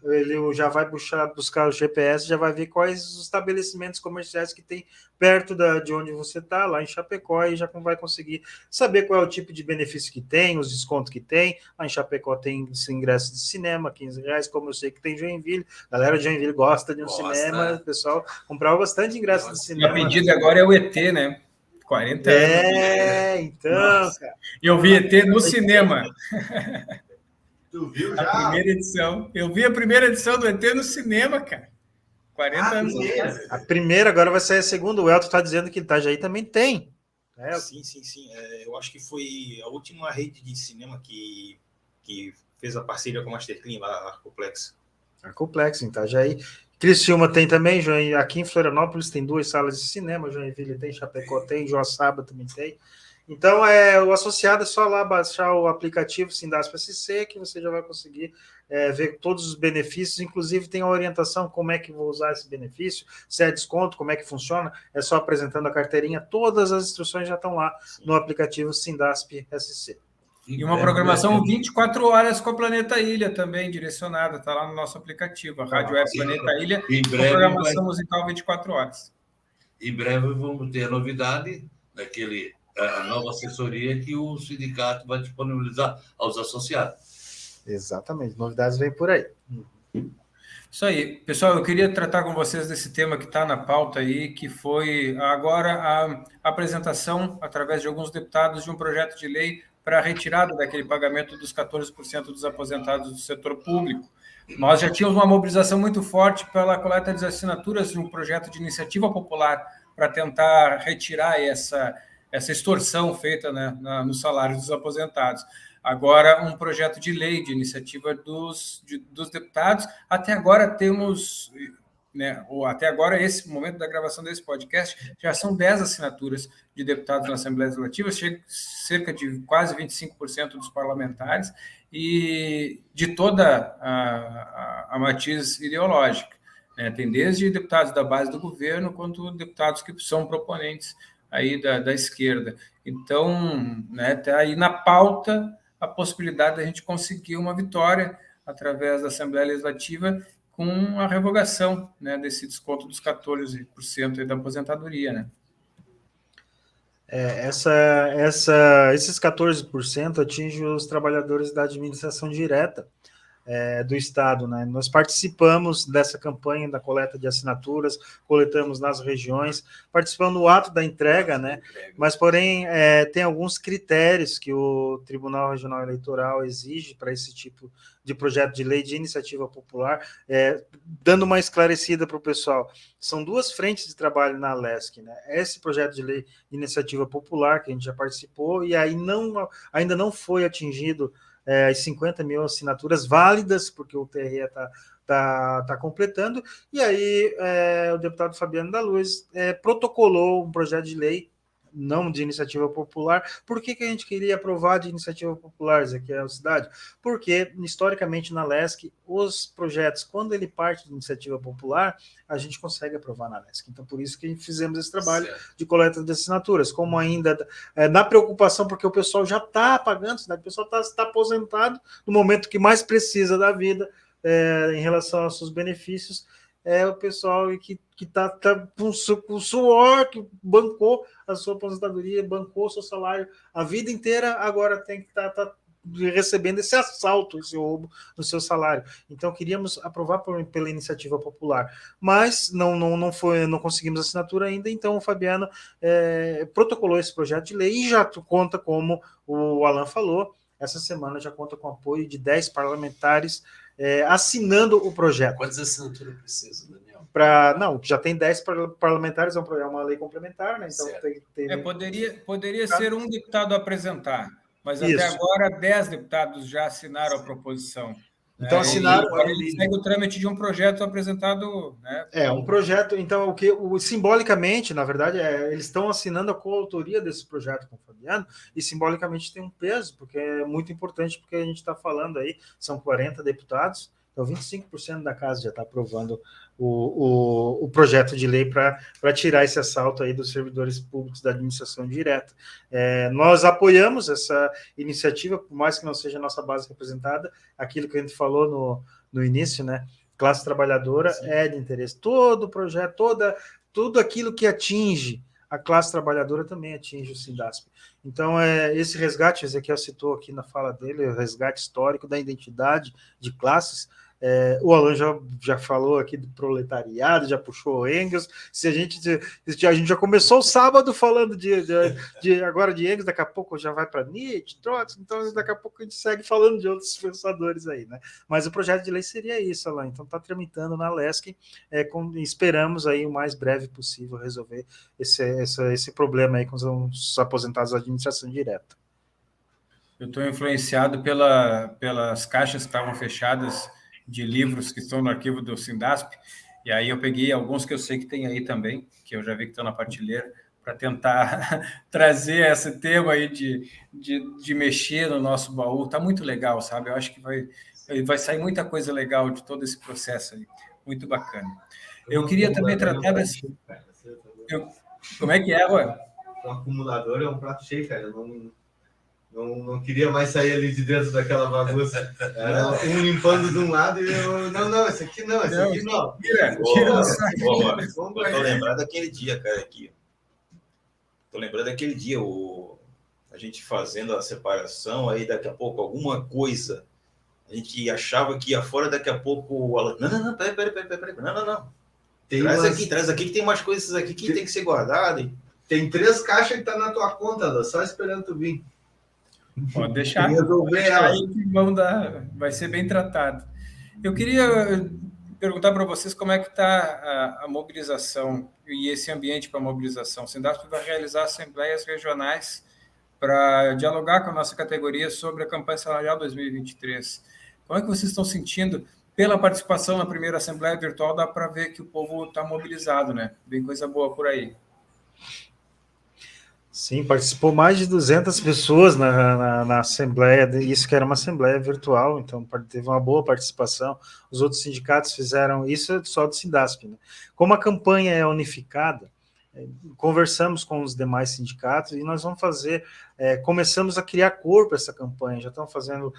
Ele já vai buscar o GPS, já vai ver quais os estabelecimentos comerciais que tem perto de onde você está, lá em Chapecó, e já vai conseguir saber qual é o tipo de benefício que tem, os descontos que tem. Lá em Chapecó tem ingresso de cinema, R$15, como eu sei que tem em Joinville. A galera de Joinville gosta de um cinema, o pessoal comprava bastante ingresso de cinema. A pedida agora é o ET, né? 40 anos. Então, cara. Eu vi ET no cinema. Tu viu A já? primeira edição. Eu vi a primeira edição do ET no cinema, cara. 40 anos atrás. A primeira, agora vai sair a segunda. O Elton está dizendo que Itajaí também tem. Sim. Eu acho que foi a última rede de cinema que fez a parceria com a Masterclean, lá, a Arcoplex. Arcoplex, em Itajaí. Criciúma tem também, aqui em Florianópolis tem 2 salas de cinema, Joinville tem, Chapecó tem, Joaçaba também tem. Então, o associado é só lá baixar o aplicativo Sindasp SC, que você já vai conseguir ver todos os benefícios, inclusive tem a orientação como é que vou usar esse benefício, se é desconto, como é que funciona, é só apresentando a carteirinha, todas as instruções já estão lá no aplicativo Sindasp SC. E uma programação 24 horas com a Planeta Ilha também direcionada, está lá no nosso aplicativo, a Rádio Web Planeta Ilha, Em com breve, programação musical 24 horas. em breve vamos ter a novidade a nova assessoria que o sindicato vai disponibilizar aos associados. Exatamente, novidades vêm por aí. Isso aí. Pessoal, eu queria tratar com vocês desse tema que está na pauta aí, que foi agora a apresentação, através de alguns deputados, de um projeto de lei para a retirada daquele pagamento dos 14% dos aposentados do setor público. Nós já tínhamos uma mobilização muito forte pela coleta de assinaturas de um projeto de iniciativa popular para tentar retirar essa extorsão feita, né, no salário dos aposentados. Agora, um projeto de lei de iniciativa dos deputados. Até agora temos, né, ou até agora, esse momento da gravação desse podcast, já são 10 assinaturas de deputados na Assembleia Legislativa, cerca de quase 25% dos parlamentares, e de toda a matiz ideológica. Né? Tem desde deputados da base do governo, quanto deputados que são proponentes aí da esquerda. Então, né, está aí na pauta a possibilidade da gente conseguir uma vitória através da Assembleia Legislativa com a revogação, né, desse desconto dos 14% da aposentadoria, né? Esses 14% atingem os trabalhadores da administração direta do Estado, né? Nós participamos dessa campanha da coleta de assinaturas, coletamos nas regiões, participamos do ato da entrega, né? Mas, porém, tem alguns critérios que o Tribunal Regional Eleitoral exige para esse tipo de projeto de lei de iniciativa popular, dando uma esclarecida para o pessoal. São 2 frentes de trabalho na LESC, né? Esse projeto de lei de iniciativa popular, que a gente já participou, e aí ainda não foi atingido as 50 mil assinaturas válidas, porque o TRE está completando, e aí o deputado Fabiano da Luz protocolou um projeto de lei, não de iniciativa popular. Por que a gente queria aprovar de iniciativa popular, Ezequiel Cidade? Porque, historicamente, na LESC, os projetos, quando ele parte de iniciativa popular, a gente consegue aprovar na LESC. Então, por isso que fizemos esse trabalho de coleta de assinaturas, como ainda na preocupação, porque o pessoal já está pagando, o pessoal está aposentado no momento que mais precisa da vida em relação aos seus benefícios, o pessoal que está com suor, que bancou a sua aposentadoria, bancou o seu salário a vida inteira, agora tem que estar recebendo esse assalto, esse roubo no seu salário. Então, queríamos aprovar pela iniciativa popular, mas não conseguimos assinatura ainda, então o Fabiano protocolou esse projeto de lei e já conta, como o Alan falou, essa semana já conta com apoio de 10 parlamentares assinando o projeto. Quantas assinaturas precisa, Daniel? Não, já tem 10 parlamentares, é uma lei complementar, né? Então poderia ser um deputado apresentar, mas Isso. até agora 10 deputados já assinaram a proposição. Então assinaram. Ele segue o trâmite de um projeto apresentado, né? Um projeto. Então, simbolicamente, na verdade, eles estão assinando a coautoria desse projeto com o Fabiano, e simbolicamente tem um peso, porque é muito importante, porque a gente está falando aí, são 40 deputados, então 25% da casa já está aprovando o projeto de lei para tirar esse assalto aí dos servidores públicos da administração direta. Nós apoiamos essa iniciativa, por mais que não seja a nossa base representada, aquilo que a gente falou no início, né? Classe trabalhadora é de interesse. Todo projeto, tudo aquilo que atinge a classe trabalhadora também atinge o Sindasp. Então, esse resgate, o Ezequiel citou aqui na fala dele, o resgate histórico da identidade de classes. O Alan já falou aqui do proletariado, já puxou Engels. A gente já começou o sábado falando agora de Engels, daqui a pouco já vai para Nietzsche, Trotsky, então daqui a pouco a gente segue falando de outros pensadores aí, né? Mas o projeto de lei seria isso, Alan. Então está tramitando na LESC, esperamos aí o mais breve possível resolver esse problema aí com os aposentados da administração direta. Eu estou influenciado pelas caixas que estavam fechadas de livros que estão no arquivo do Sindasp, e aí eu peguei alguns que eu sei que tem aí também, que eu já vi que estão na prateleira, para tentar trazer esse tema aí de mexer no nosso baú. Está muito legal, sabe? Eu acho que vai sair muita coisa legal de todo esse processo aí. Muito bacana. Eu queria também tratar desse... Como é que é, Rô? Um acumulador é um prato cheio, cara. Eu não queria mais sair ali de dentro daquela bagunça. Era um limpando de um lado e eu... Não, esse aqui não. Tira Tô lembrando daquele dia, cara, aqui. Tô lembrando daquele dia, a gente fazendo a separação, aí daqui a pouco alguma coisa, a gente achava que ia fora, daqui a pouco... Não, peraí. Não. Traz aqui que tem umas coisas aqui que tem que ser guardado. Tem 3 caixas que tá na tua conta, só esperando tu vir. Pode deixar. Vai ser bem tratado. Eu queria perguntar para vocês como é que está a mobilização e esse ambiente para a mobilização. O Sindasp vai realizar assembleias regionais para dialogar com a nossa categoria sobre a campanha salarial 2023. Como é que vocês estão sentindo? Pela participação na primeira assembleia virtual, dá para ver que o povo está mobilizado, né? Vem coisa boa por aí. Sim, participou mais de 200 pessoas na assembleia, isso que era uma assembleia virtual, então teve uma boa participação. Os outros sindicatos fizeram isso só do Sindasp, né? Como a campanha é unificada, conversamos com os demais sindicatos e nós vamos fazer, começamos a criar corpo essa campanha, já estamos fazendo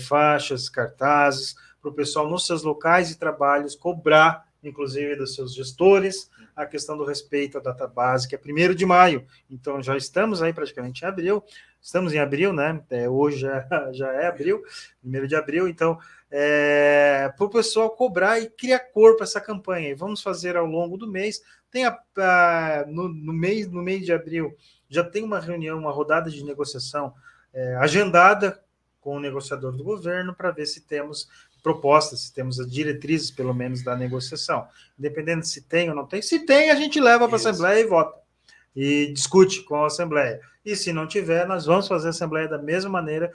faixas, cartazes, para o pessoal nos seus locais de trabalhos cobrar, inclusive dos seus gestores, a questão do respeito à data base, que é 1º de maio, então já estamos aí praticamente em abril, estamos em abril, né? Hoje já é abril, 1º de abril, então para o pessoal cobrar e criar corpo essa campanha, e vamos fazer ao longo do mês, tem no mês de abril, já tem uma reunião, uma rodada de negociação agendada com o negociador do governo, para ver se temos propostas, se temos as diretrizes, pelo menos, da negociação. Independente se tem ou não tem. Se tem, a gente leva para a Assembleia e vota. E discute com a Assembleia. E se não tiver, nós vamos fazer a Assembleia da mesma maneira.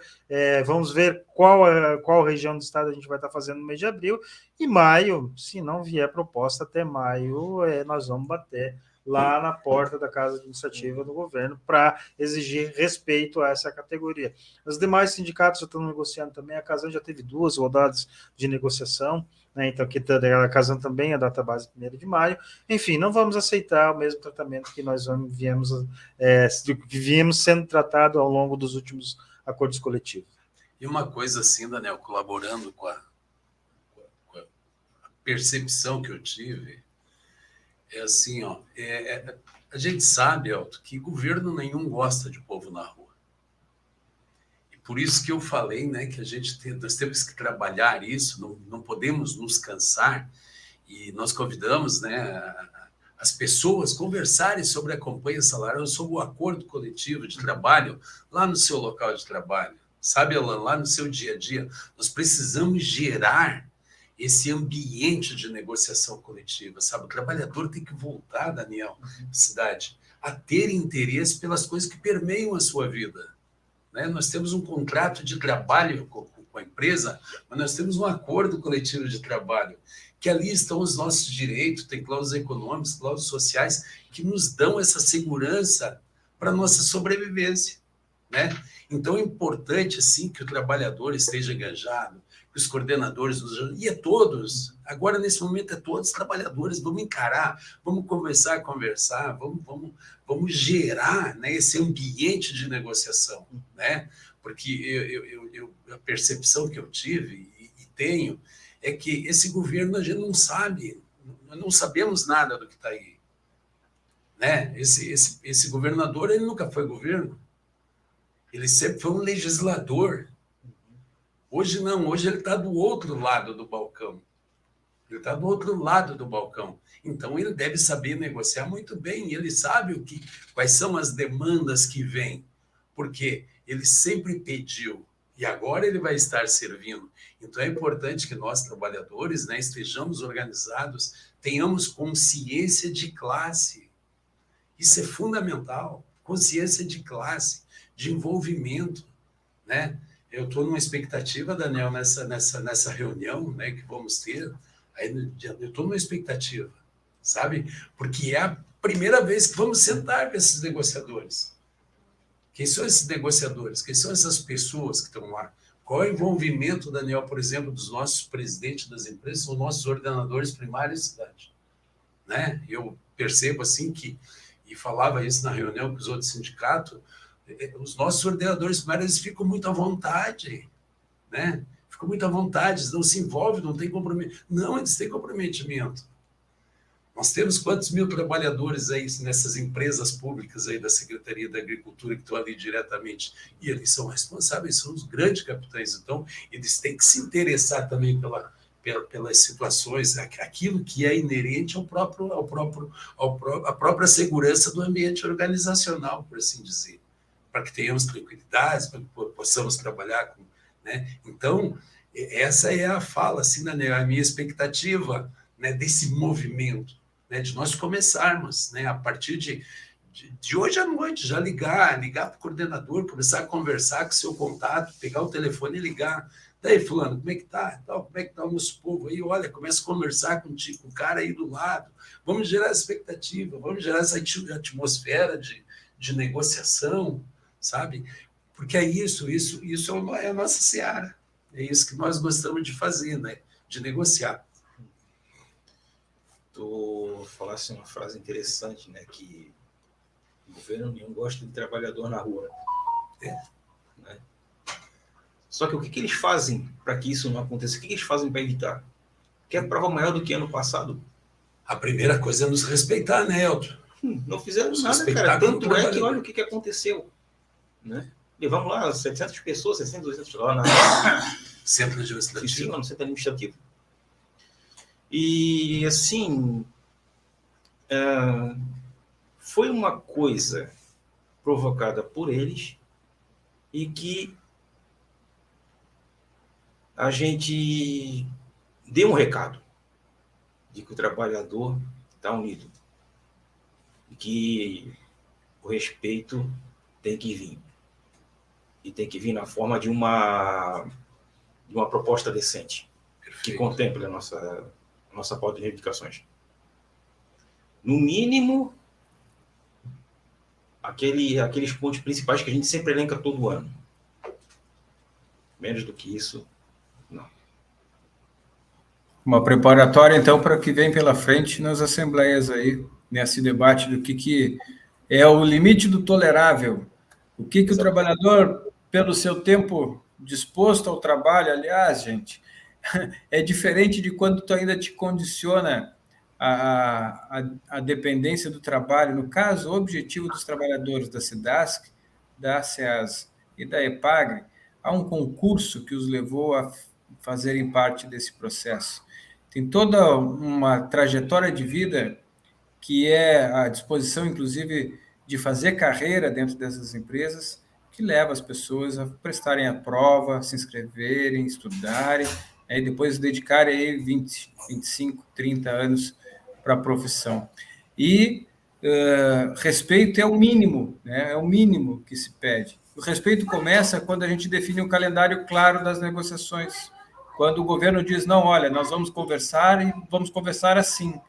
Vamos ver qual região do estado a gente vai estar fazendo no mês de abril. E maio, se não vier proposta até maio, nós vamos bater lá na porta da Casa Administrativa do governo para exigir respeito a essa categoria. Os demais sindicatos já estão negociando também, a Casan já teve 2 rodadas de negociação, né? Então aqui a Casan também é a data base 1º de maio, enfim, não vamos aceitar o mesmo tratamento que nós viemos sendo tratado ao longo dos últimos acordos coletivos. E uma coisa assim, Daniel, colaborando com a percepção que eu tive, é assim, a gente sabe, Elton, que governo nenhum gosta de povo na rua. E por isso que eu falei, né, que nós temos que trabalhar isso, não podemos nos cansar, e nós convidamos, né, as pessoas conversarem sobre a campanha salarial, sobre o acordo coletivo de trabalho, lá no seu local de trabalho, sabe, Alan, lá no seu dia a dia. Nós precisamos gerar esse ambiente de negociação coletiva, sabe? O trabalhador tem que voltar, Daniel, cidade, a ter interesse pelas coisas que permeiam a sua vida, né? Nós temos um contrato de trabalho com a empresa, mas nós temos um acordo coletivo de trabalho, que ali estão os nossos direitos, tem cláusulas econômicas, cláusulas sociais, que nos dão essa segurança para a nossa sobrevivência, né? Então, é importante, assim, que o trabalhador esteja engajado, que os coordenadores, e é todos, agora, nesse momento, é todos os trabalhadores, vamos encarar, vamos conversar, vamos gerar, né, esse ambiente de negociação, né? Porque a percepção que eu tive e tenho é que esse governo a gente não sabe, nós não sabemos nada do que está aí, né? Esse governador, ele nunca foi governo, ele sempre foi um legislador. Hoje não, hoje ele está do outro lado do balcão. Ele está do outro lado do balcão. Então, ele deve saber negociar muito bem, ele sabe quais são as demandas que vêm, porque ele sempre pediu, e agora ele vai estar servindo. Então, é importante que nós, trabalhadores, né, estejamos organizados, tenhamos consciência de classe. Isso é fundamental, consciência de classe, de envolvimento, né? Eu estou numa expectativa, Daniel, nessa reunião, né, que vamos ter, eu estou numa expectativa, sabe? Porque é a primeira vez que vamos sentar com esses negociadores. Quem são esses negociadores? Quem são essas pessoas que estão lá? Qual é o envolvimento, Daniel, por exemplo, dos nossos presidentes das empresas, ou nossos ordenadores primários da cidade? Né? Eu percebo assim e falava isso na reunião com os outros sindicatos, os nossos ordenadores primários, eles ficam muito à vontade, né? Ficam muito à vontade, eles não se envolvem, não têm comprometimento. Não, eles têm comprometimento. Nós temos quantos mil trabalhadores aí nessas empresas públicas aí da Secretaria da Agricultura que estão ali diretamente, e eles são responsáveis, são os grandes capitães, então eles têm que se interessar também pelas situações, aquilo que é inerente à própria segurança do ambiente organizacional, por assim dizer, para que tenhamos tranquilidade, para que possamos trabalhar com, né? Então, essa é a fala, assim, né, a minha expectativa, né, desse movimento, né, de nós começarmos, né, a partir de hoje à noite, já ligar para o coordenador, começar a conversar com o seu contato, pegar o telefone e ligar. Daí, fulano, como é que tá? Como é que tá o nosso povo aí? Olha, começa a conversar com o cara aí do lado. Vamos gerar expectativa, vamos gerar essa atmosfera de negociação, sabe? Porque é isso é a nossa seara. É isso que nós gostamos de fazer, né? De negociar. Tu falasse uma frase interessante, né? Que o governo nenhum gosta de trabalhador na rua. Né? Só que o que eles fazem para que isso não aconteça? O que eles fazem para evitar? Quer prova maior do que ano passado? A primeira coisa é nos respeitar, né, Elton? Não fizeram nada, cara. Tanto é que olha o que aconteceu. Né? Levamos lá 700 pessoas, 600, 200 lá na centro administrativo. Sim, no centro administrativo. E, assim, foi uma coisa provocada por eles e que a gente deu um recado de que o trabalhador está unido e que o respeito tem que vir. E tem que vir na forma de uma proposta decente. Perfeito. Que contemple a nossa pauta de reivindicações. No mínimo, aqueles pontos principais que a gente sempre elenca todo ano. Menos do que isso, não. Uma preparatória, então, para o que vem pela frente nas assembleias aí, nesse debate do que é o limite do tolerável. O que o trabalhador, pelo seu tempo disposto ao trabalho, aliás, gente, é diferente de quando tu ainda te condiciona a dependência do trabalho. No caso, o objetivo dos trabalhadores da SEDASC, da SEAS e da EPAGRE, há um concurso que os levou a fazerem parte desse processo. Tem toda uma trajetória de vida que é a disposição, inclusive, de fazer carreira dentro dessas empresas, que leva as pessoas a prestarem a prova, se inscreverem, estudarem, e depois dedicarem aí 20, 25, 30 anos para a profissão. E respeito é o mínimo, né? É o mínimo que se pede. O respeito começa quando a gente define um calendário claro das negociações. Quando o governo diz, não, olha, nós vamos conversar e vamos conversar assim.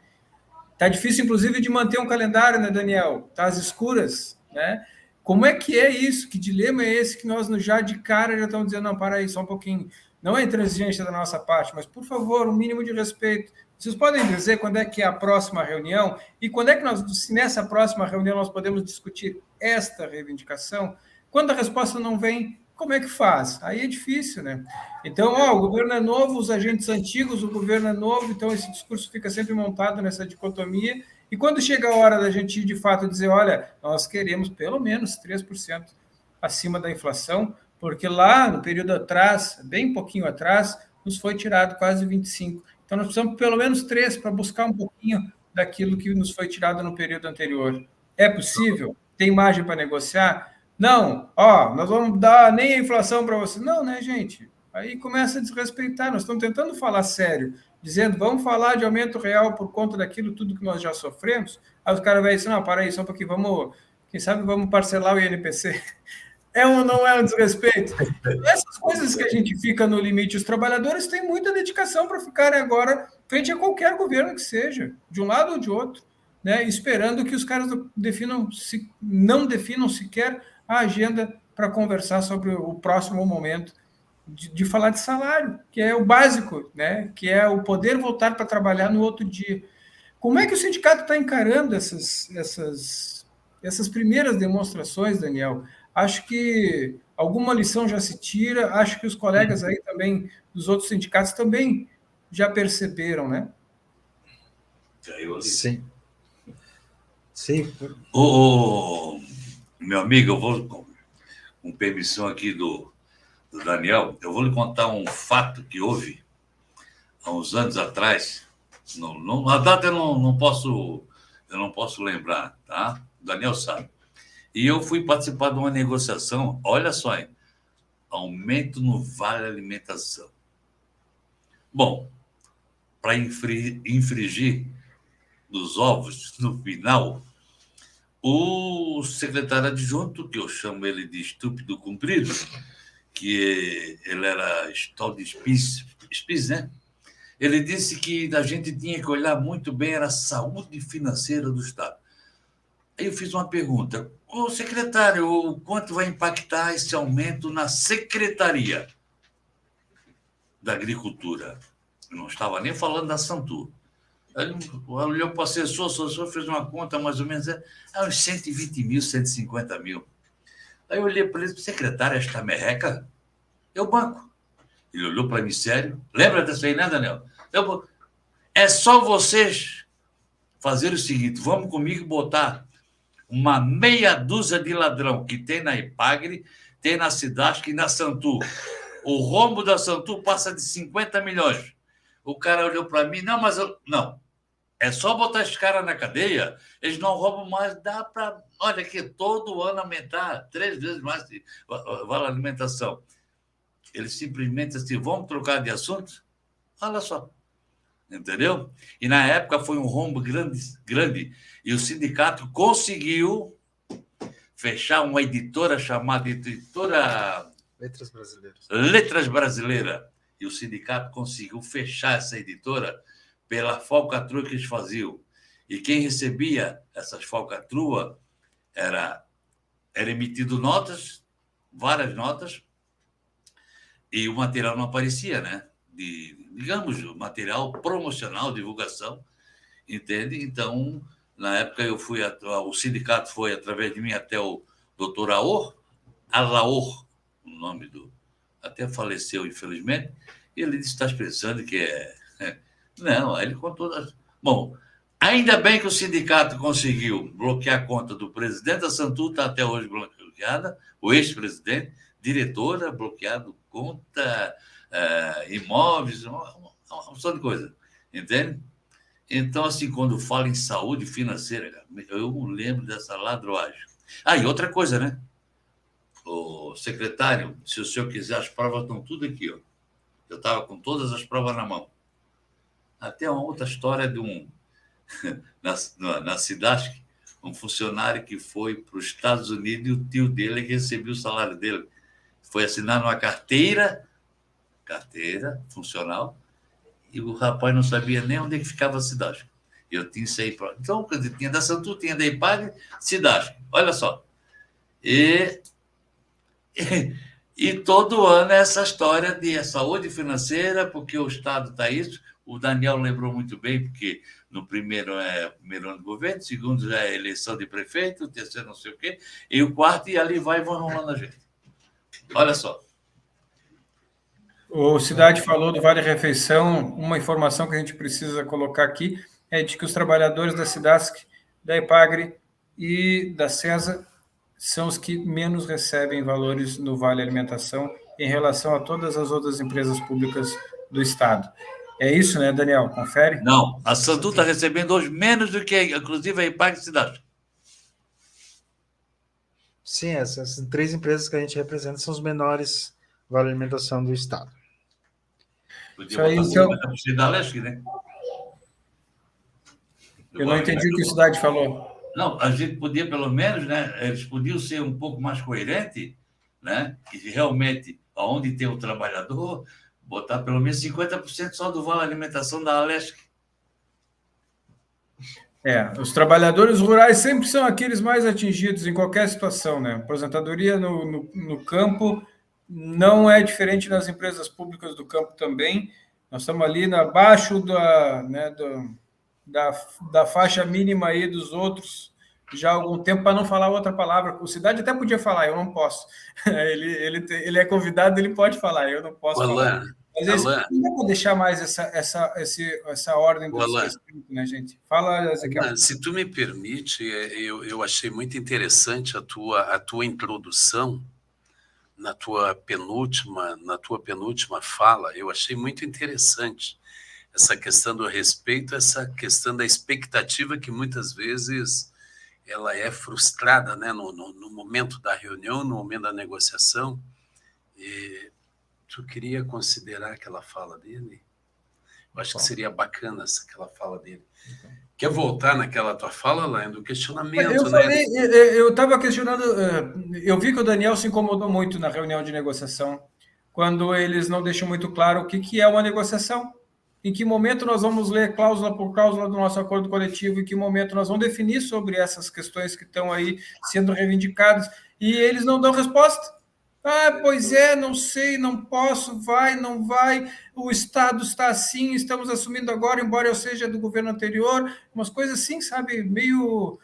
Está difícil, inclusive, de manter um calendário, né, Daniel? Está às escuras, né? Como é que é isso? Que dilema é esse que nós já de cara já estamos dizendo, não, para aí, só um pouquinho. Não é intransigência da nossa parte, mas, por favor, um mínimo de respeito. Vocês podem dizer quando é que é a próxima reunião e quando é que nós, se nessa próxima reunião nós podemos discutir esta reivindicação? Quando a resposta não vem, como é que faz? Aí é difícil, né? Então, o governo é novo, os agentes antigos, o governo é novo, então esse discurso fica sempre montado nessa dicotomia. E quando chega a hora da gente, de fato, dizer, olha, nós queremos pelo menos 3% acima da inflação, porque lá no período atrás, bem pouquinho atrás, nos foi tirado quase 25%. Então, nós precisamos pelo menos 3% para buscar um pouquinho daquilo que nos foi tirado no período anterior. É possível? Tem margem para negociar? Não, nós vamos dar nem a inflação para você. Não, né, gente? Aí começa a desrespeitar. Nós estamos tentando falar sério, dizendo, vamos falar de aumento real por conta daquilo tudo que nós já sofremos. Aí os caras vão dizer, não, para aí, só um pouquinho, quem sabe vamos parcelar o INPC. É ou não é um desrespeito? Essas coisas que a gente fica no limite, os trabalhadores têm muita dedicação para ficarem agora frente a qualquer governo que seja, de um lado ou de outro, né? Esperando que os caras não definam sequer a agenda para conversar sobre o próximo momento de falar de salário, que é o básico, né? Que é o poder voltar para trabalhar no outro dia. Como é que o sindicato está encarando essas primeiras demonstrações, Daniel? Acho que alguma lição já se tira, acho que os colegas aí também, dos outros sindicatos, também já perceberam, né? Sim. Meu amigo, eu vou, com permissão aqui do Daniel, eu vou lhe contar um fato que houve há uns anos atrás. A data eu não posso lembrar, tá? O Daniel sabe. E eu fui participar de uma negociação, olha só, hein? Aumento no vale alimentação. Bom, para infringir dos ovos, no final, o secretário adjunto, que eu chamo ele de estúpido cumprido, que ele era tal de Spitz, né? Ele disse que a gente tinha que olhar muito bem era a saúde financeira do Estado. Aí eu fiz uma pergunta. Ô, secretário, quanto vai impactar esse aumento na Secretaria da Agricultura? Eu não estava nem falando da Santur. Ele olhou para o assessor fez uma conta mais ou menos, uns 120 mil, 150 mil. Aí eu olhei para ele, secretário, esta merreca? Eu banco. Ele olhou para mim sério. Lembra dessa aí, né, Daniel? É só vocês fazerem o seguinte, vamos comigo botar uma meia dúzia de ladrão que tem na Ipagre, tem na Cidasc e na Santur. O rombo da Santur passa de 50 milhões. O cara olhou para mim, não, é só botar esse cara na cadeia, eles não roubam mais, dá para, olha aqui, todo ano aumentar 3 vezes mais de vale alimentação. Eles simplesmente assim, vamos trocar de assunto? Olha só. Entendeu? E na época foi um rombo grande. E o sindicato conseguiu fechar uma editora chamada Editora Letras Brasileiras. E o sindicato conseguiu fechar essa editora pela falcatrua que eles faziam. E quem recebia essas falcatruas era emitido notas, várias notas, e o material não aparecia, né? Digamos, material promocional, divulgação, entende? Então, na época, o sindicato foi, através de mim, até o doutor Alaor, o nome até faleceu, infelizmente, e ele disse, está pensando que Não, aí ele contou... Bom, ainda bem que o sindicato conseguiu bloquear a conta do presidente da Santur, está até hoje bloqueada, o ex-presidente, diretora, bloqueado conta... imóveis, uma opção de coisa, entende? Então, assim, quando falo em saúde financeira, eu lembro dessa ladroagem. E outra coisa, né? O secretário, se o senhor quiser, as provas estão tudo aqui, ó. Eu estava com todas as provas na mão. Até uma outra história de na Cidasc, um funcionário que foi para os Estados Unidos e o tio dele recebeu o salário dele. Foi assinar uma carteira funcional, e o rapaz não sabia nem onde é que ficava a cidade. Eu tinha isso aí. Então, tinha da Santu, tinha da IPAG, cidade. Olha só. E todo ano é essa história de saúde financeira, porque o Estado está isso. O Daniel lembrou muito bem, porque no primeiro é o primeiro ano do governo, segundo já é eleição de prefeito, terceiro não sei o quê, e o quarto, e ali vai enrolando a gente. Olha só. O Cidade falou do Vale Refeição. Uma informação que a gente precisa colocar aqui é de que os trabalhadores da Cidasc, da Epagre e da CESA são os que menos recebem valores no Vale Alimentação em relação a todas as outras empresas públicas do Estado. É isso, né, Daniel? Confere? Não, a Santu está recebendo hoje menos do que, inclusive, a IPAG Cidade. Sim, essas 3 empresas que a gente representa são os menores Vale Alimentação do Estado. Podia botar então... 50% da Leste, né? Eu não entendi o que a Cidade falou. Não, a gente podia, pelo menos, né? Eles podiam ser um pouco mais coerentes, né? E realmente, onde tem o trabalhador, botar pelo menos 50% só do Vale Alimentação da Alesc. Os trabalhadores rurais sempre são aqueles mais atingidos em qualquer situação, né? Aposentadoria no campo não é diferente das empresas públicas do campo também. Nós estamos ali abaixo da faixa mínima aí dos outros já há algum tempo, para não falar outra palavra. O Cidade até podia falar, eu não posso. Ele é convidado, ele pode falar, eu não posso falar. Mas não dá para deixar mais essa ordem do desrespeito, né, gente? Fala, Ezequiel. Se tu me permite, eu achei muito interessante a tua introdução na tua penúltima fala. Eu achei muito interessante essa questão do respeito, essa questão da expectativa que muitas vezes ela é frustrada, né, no momento da reunião, no momento da negociação. E tu queria considerar aquela fala dele? Eu acho que seria bacana aquela fala dele. Quer voltar naquela tua fala, Lain, do questionamento? Eu estava questionando, eu vi que o Daniel se incomodou muito na reunião de negociação, quando eles não deixam muito claro o que é uma negociação, em que momento nós vamos ler cláusula por cláusula do nosso acordo coletivo, em que momento nós vamos definir sobre essas questões que estão aí sendo reivindicadas, e eles não dão resposta. Pois é, não sei, não posso, vai, não vai, o Estado está assim, estamos assumindo agora, embora eu seja do governo anterior, umas coisas assim, sabe, meio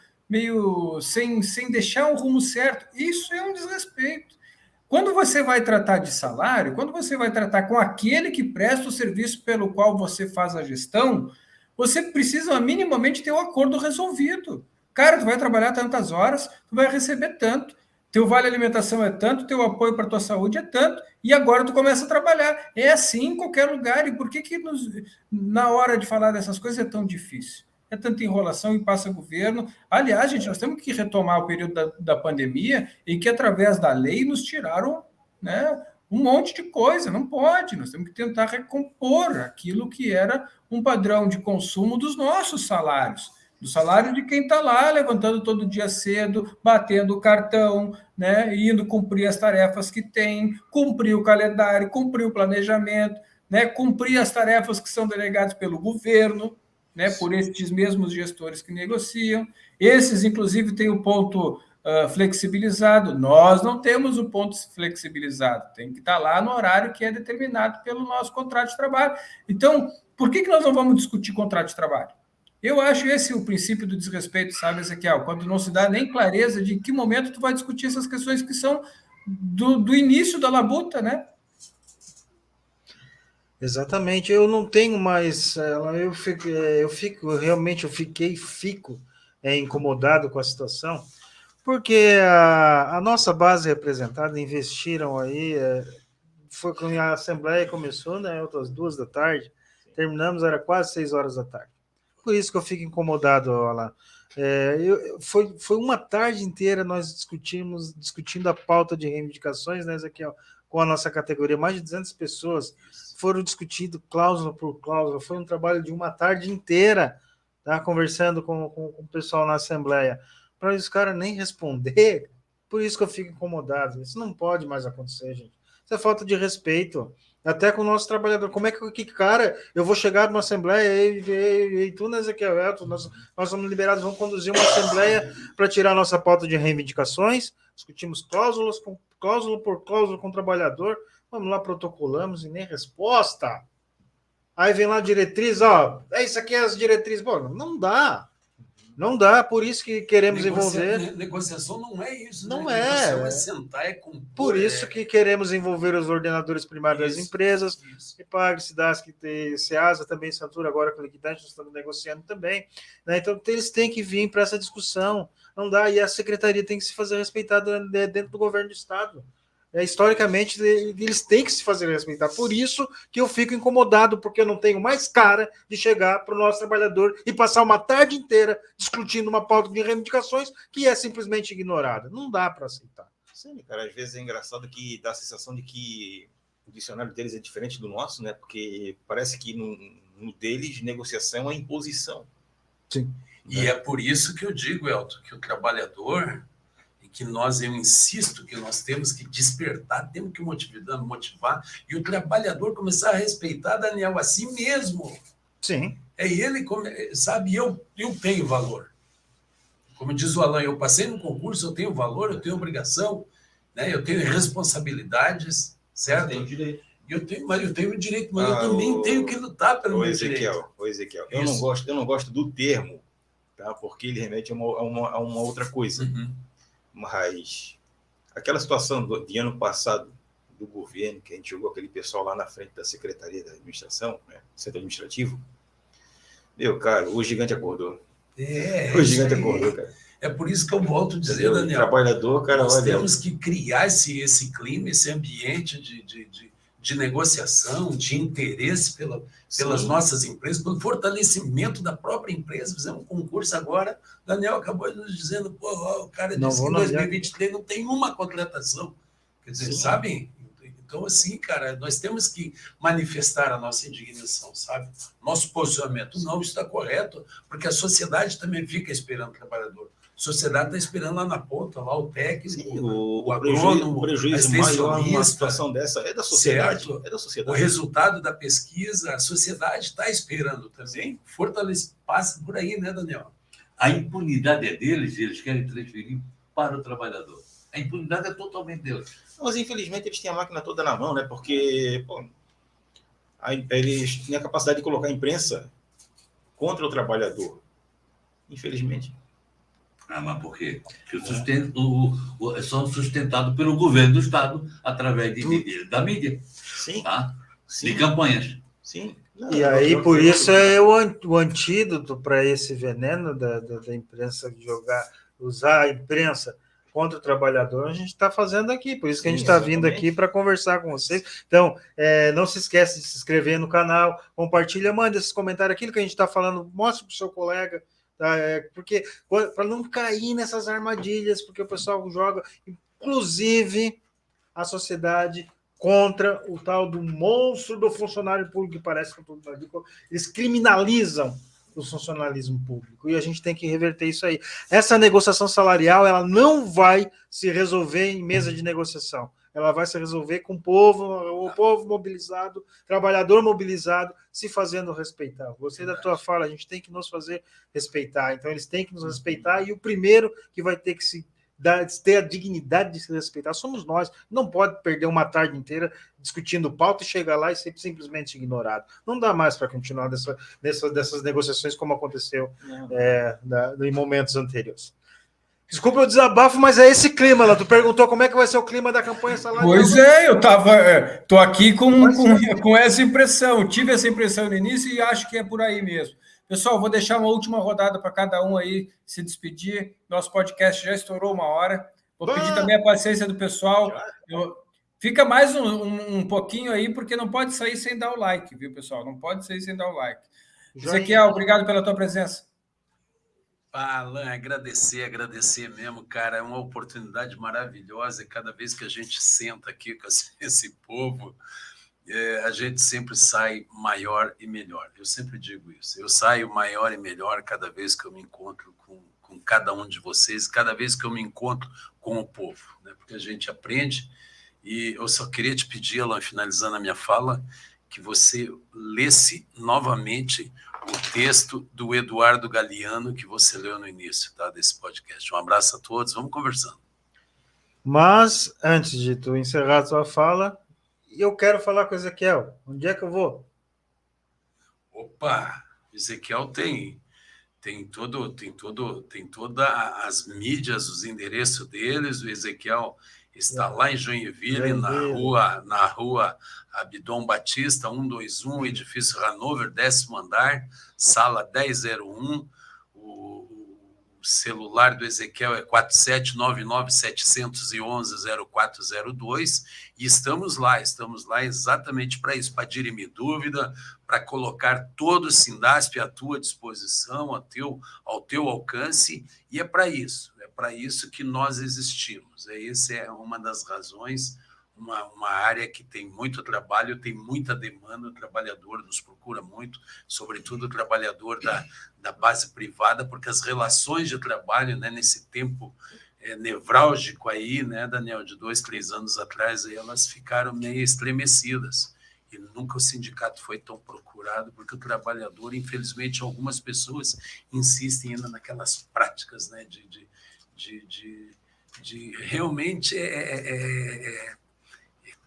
sem deixar um rumo certo. Isso é um desrespeito. Quando você vai tratar de salário, quando você vai tratar com aquele que presta o serviço pelo qual você faz a gestão, você precisa minimamente ter o acordo resolvido. Cara, tu vai trabalhar tantas horas, tu vai receber tanto. Teu vale alimentação é tanto, teu apoio para a tua saúde é tanto, e agora tu começa a trabalhar. É assim em qualquer lugar. E por que na hora de falar dessas coisas é tão difícil? É tanta enrolação e passa governo. Aliás, gente, nós temos que retomar o período da pandemia em que, através da lei, nos tiraram, né, um monte de coisa. Não pode. Nós temos que tentar recompor aquilo que era um padrão de consumo dos nossos salários. Do salário de quem está lá, levantando todo dia cedo, batendo o cartão, né, indo cumprir as tarefas que tem, cumprir o calendário, cumprir o planejamento, né, cumprir as tarefas que são delegadas pelo governo, né, por esses mesmos gestores que negociam. Esses, inclusive, têm o ponto flexibilizado. Nós não temos o ponto flexibilizado. Tem que estar lá no horário que é determinado pelo nosso contrato de trabalho. Então, por que nós não vamos discutir contrato de trabalho? Eu acho esse o princípio do desrespeito, sabe, Ezequiel? Quando não se dá nem clareza de em que momento tu vai discutir essas questões que são do início da labuta, né? Exatamente. Eu não tenho mais... Fico incomodado com a situação, porque a nossa base representada investiram aí... Foi quando a Assembleia começou, né? Outras 2 da tarde. Terminamos, era quase 6 horas da tarde. Por isso que eu fico incomodado, Alain. Foi uma tarde inteira nós discutindo a pauta de reivindicações, né, Ezequiel, com a nossa categoria. Mais de 200 pessoas foram discutindo cláusula por cláusula. Foi um trabalho de uma tarde inteira, tá, conversando com o pessoal na Assembleia. para os caras nem responder. Por isso que eu fico incomodado. Isso não pode mais acontecer, gente. Isso é falta de respeito. Até com o nosso trabalhador. Como é que cara, eu vou chegar numa assembleia e tu, Ezequiel, nós somos liberados, vamos conduzir uma assembleia para tirar nossa pauta de reivindicações, discutimos cláusula por cláusula com o trabalhador, vamos lá, protocolamos e nem resposta. Aí vem lá a diretriz, ó, isso aqui é as diretrizes. Pô, não dá. Não dá, por isso que queremos envolver... Negociação não é isso. Não né? é. Negociação é sentar, é compor. Por isso que queremos envolver os ordenadores primários das empresas, EPAG, SIDASC, SEASA, também Santura, agora com a liquidante, nós estamos negociando também. Né? Então, eles têm que vir para essa discussão. Não dá, e a secretaria tem que se fazer respeitada dentro do governo do Estado. Historicamente, eles têm que se fazer respeitar. Por isso que eu fico incomodado, porque eu não tenho mais cara de chegar para o nosso trabalhador e passar uma tarde inteira discutindo uma pauta de reivindicações que é simplesmente ignorada. Não dá para aceitar. Sim, cara, às vezes é engraçado que dá a sensação de que o dicionário deles é diferente do nosso, né? Porque parece que no deles negociação é imposição. Sim. E é por isso que eu digo, Elton, que o trabalhador... que eu insisto que nós temos que despertar, temos que motivar, e o trabalhador começar a respeitar, Daniel, a si mesmo. Sim. É ele, sabe, eu tenho valor. Como diz o Alan, eu passei no concurso, eu tenho valor, eu tenho obrigação, né? Eu tenho responsabilidades, certo? Tem direito. Eu tenho direito, mas eu também tenho que lutar pelo meu direito. Ezequiel, eu não gosto do termo, tá? Porque ele remete a uma outra coisa. Uhum. Mas aquela situação de ano passado do governo, que a gente jogou aquele pessoal lá na frente da Secretaria da Administração, né, Centro Administrativo, meu, cara, o gigante acordou. O gigante acordou, cara. É por isso que eu volto a dizer, Daniel, o trabalhador, cara, nós temos que criar esse clima, esse ambiente de negociação, de interesse pelas nossas empresas, pelo fortalecimento da própria empresa. Fizemos um concurso agora, Daniel acabou nos dizendo, o cara disse que em 2023 não tem uma contratação. Quer dizer, sabem? Então, assim, cara, nós temos que manifestar a nossa indignação, sabe? Nosso posicionamento não está correto, porque a sociedade também fica esperando o trabalhador. A sociedade está esperando lá na ponta, lá o técnico, sim, o agrônomo, o prejuízo maior numa situação dessa é da sociedade. Certo? É da sociedade. O resultado da pesquisa, a sociedade está esperando também. Fortalece, passa por aí, né, Daniel? A impunidade é deles e eles querem transferir para o trabalhador. A impunidade é totalmente deles. Mas, infelizmente, eles têm a máquina toda na mão, né? Porque eles têm a capacidade de colocar a imprensa contra o trabalhador. Infelizmente. Mas por quê? Porque são sustentados pelo governo do Estado através da mídia. Sim. Tá? Sim. De campanhas. Sim. E aí, por isso, é o antídoto para esse veneno da imprensa usar a imprensa contra o trabalhador, a gente está fazendo aqui. Por isso que a gente está vindo aqui para conversar com vocês. Então, não se esquece de se inscrever no canal, compartilha, manda esses comentários, aquilo que a gente está falando, mostre para o seu colega, tá? Porque para não cair nessas armadilhas, porque o pessoal joga, inclusive, a sociedade contra o tal do monstro do funcionário público, que parece que eles criminalizam o funcionalismo público, e a gente tem que reverter isso aí. Essa negociação salarial, ela não vai se resolver em mesa de negociação, ela vai se resolver com o povo mobilizado, trabalhador mobilizado, se fazendo respeitar. Gostei da tua fala, a gente tem que nos fazer respeitar, então eles têm que nos respeitar, e o primeiro que vai ter que ter a dignidade de se respeitar somos nós. Não pode perder uma tarde inteira discutindo pauta e chegar lá e ser simplesmente ignorado. Não dá mais para continuar dessas negociações como aconteceu em momentos anteriores. Desculpa o desabafo, mas é esse clima lá. Tu perguntou como é que vai ser o clima da campanha salarial. Pois é, eu tô aqui com essa impressão. Tive essa impressão no início e acho que é por aí mesmo. Pessoal, vou deixar uma última rodada para cada um aí se despedir. Nosso podcast já estourou 1 hora. Vou pedir também a paciência do pessoal. Fica mais um pouquinho aí, porque não pode sair sem dar o like, viu, pessoal? Não pode sair sem dar o like. Ezequiel, obrigado pela tua presença. Alan, agradecer mesmo, cara. É uma oportunidade maravilhosa. Cada vez que a gente senta aqui com esse povo, a gente sempre sai maior e melhor. Eu sempre digo isso. Eu saio maior e melhor cada vez que eu me encontro com cada um de vocês, cada vez que eu me encontro com o povo, né? Porque a gente aprende. E eu só queria te pedir, Alan, finalizando a minha fala, que você lesse novamente o texto do Eduardo Galeano que você leu no início, tá, desse podcast. Um abraço a todos, vamos conversando. Mas, antes de tu encerrar a tua fala, eu quero falar com o Ezequiel. Onde é que eu vou? Opa, Ezequiel tem toda as mídias, os endereços deles. O Ezequiel está lá em Joinville, na rua Abdon Batista, 121, edifício Hanover, 10º andar, sala 1001. O celular do Ezequiel é 4799-711-0402, e estamos lá exatamente para isso, para dirimir dúvida, para colocar todo o Sindasp à tua disposição, ao teu alcance, e é para isso que nós existimos. Essa é uma das razões, uma área que tem muito trabalho, tem muita demanda, o trabalhador nos procura muito, sobretudo o trabalhador da base privada, porque as relações de trabalho, né, nesse tempo nevrálgico aí, né, Daniel, de 2, 3 anos atrás, aí, elas ficaram meio estremecidas. E nunca o sindicato foi tão procurado, porque o trabalhador, infelizmente, algumas pessoas insistem ainda naquelas práticas, né, de realmente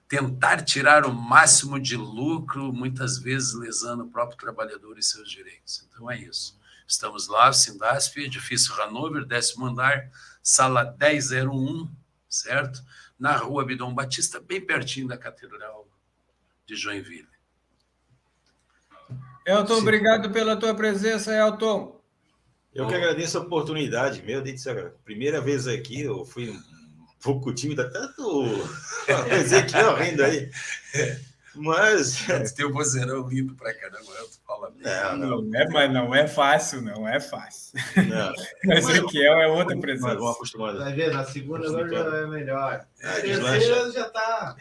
tentar tirar o máximo de lucro, muitas vezes lesando o próprio trabalhador e seus direitos. Então é isso. Estamos lá, Sindasp, edifício Hanover, 10º andar, sala 1001, certo? Na rua Abdon Batista, bem pertinho da Catedral de Joinville. Elton, obrigado pela tua presença, Elton. Eu que agradeço a oportunidade, meu Deus do céu, primeira vez aqui, eu fui um pouco tímido, tanto Ezequiel rindo aí, mas... Tem um vozeirão lindo pra caramba, eu falo. Não é fácil. Não. Ezequiel é outra presença. Mas vamos acostumar. Vai ver, na segunda agora já é melhor. Na terceira já tá.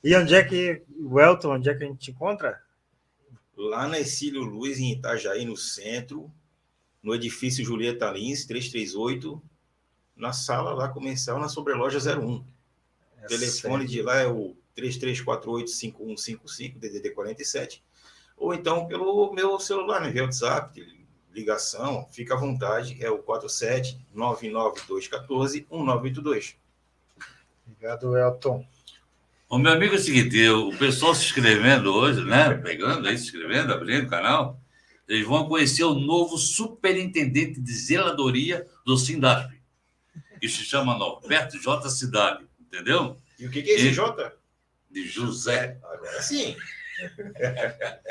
E onde é que, o Elton, onde é que a gente te encontra? Lá na Ercílio Luz, em Itajaí, no centro, no edifício Julieta Lins, 338, na sala lá comercial, na sobreloja 01. O telefone de lá é o 3348-5155, DDD 47, ou então pelo meu celular, né, via WhatsApp, ligação, fica à vontade, é o 47-99214-1982. Obrigado, Elton. O meu amigo é o seguinte, o pessoal se inscrevendo hoje, né? Pegando aí, se inscrevendo, abrindo o canal, eles vão conhecer o novo superintendente de zeladoria do Sindasp, que se chama Norberto J. Cidade, entendeu? E o que é esse J? De José. Agora sim.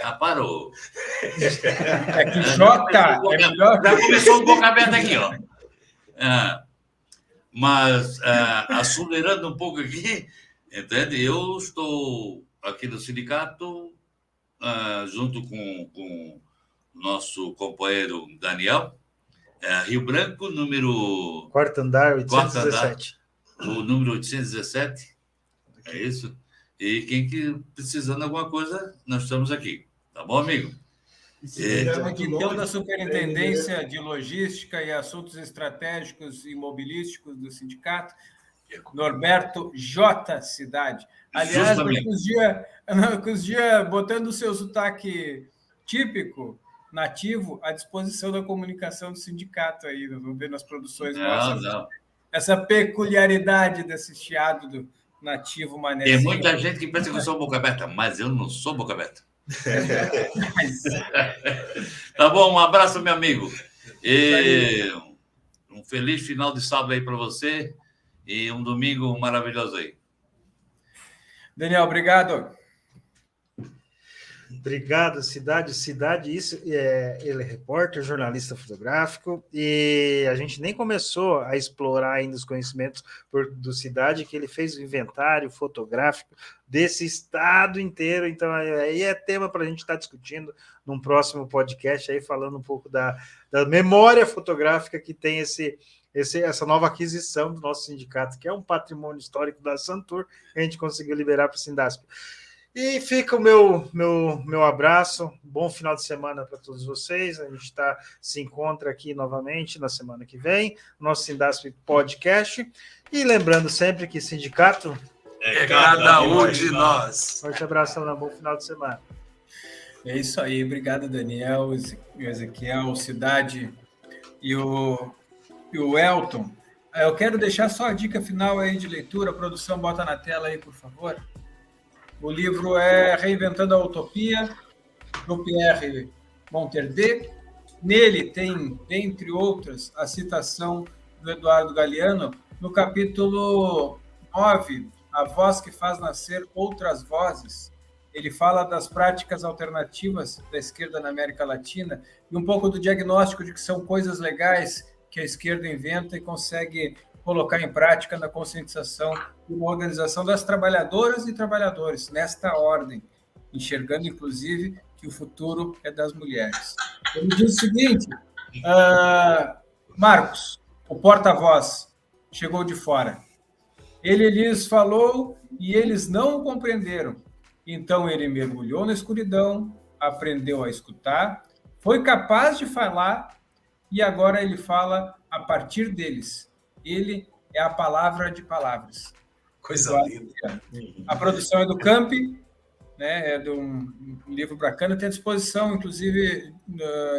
Ah, parou. É que J é melhor. Já começou um boca aberta aqui, ó. Mas, acelerando um pouco aqui, entende? Eu estou aqui no sindicato, junto com o nosso companheiro Daniel, Rio Branco, número... Quarto andar, 817. O número 817, é isso? E quem que precisando de alguma coisa, nós estamos aqui. Tá bom, amigo? Então, da Superintendência de Logística e Assuntos Estratégicos e Mobilísticos do sindicato, Norberto J. Cidade. Aliás, com os dias botando o seu sotaque típico, nativo, à disposição da comunicação do sindicato aí. Vamos ver nas produções nossas. Essa peculiaridade desse chiado do nativo manezinho. Tem muita gente que pensa que eu sou boca aberta, mas eu não sou boca aberta. Tá bom, um abraço, meu amigo. E um feliz final de sábado aí para você e um domingo maravilhoso aí. Daniel, obrigado. Obrigado, Cidade. Isso ele é repórter, jornalista fotográfico, e a gente nem começou a explorar ainda os conhecimentos do Cidade, que ele fez o inventário fotográfico desse estado inteiro. Então, aí é tema para a gente estar discutindo num próximo podcast, aí falando um pouco da memória fotográfica que tem essa nova aquisição do nosso sindicato, que é um patrimônio histórico da Santur, que a gente conseguiu liberar para o Sindasp. E fica o meu abraço, bom final de semana para todos vocês. A gente se encontra aqui novamente na semana que vem, nosso Sindasp Podcast. E lembrando sempre que sindicato é cada um de nós. Forte abraço, Alan, bom final de semana. É isso aí, obrigado, Daniel, Ezequiel, Cidade e o Elton. Eu quero deixar só a dica final aí de leitura, a produção bota na tela aí, por favor. O livro é Reinventando a Utopia, do Pierre Monterde. Nele tem, dentre outras, a citação do Eduardo Galeano, no capítulo 9, A Voz que Faz Nascer Outras Vozes. Ele fala das práticas alternativas da esquerda na América Latina e um pouco do diagnóstico de que são coisas legais que a esquerda inventa e consegue colocar em prática na conscientização e uma organização das trabalhadoras e trabalhadores, nesta ordem, enxergando, inclusive, que o futuro é das mulheres. Ele diz o seguinte, Marcos, o porta-voz, chegou de fora. Ele lhes falou e eles não o compreenderam. Então ele mergulhou na escuridão, aprendeu a escutar, foi capaz de falar e agora ele fala a partir deles. Ele é a palavra de palavras. Coisa linda. A produção é do Campi, né? É de um livro bacana, tem à disposição, inclusive,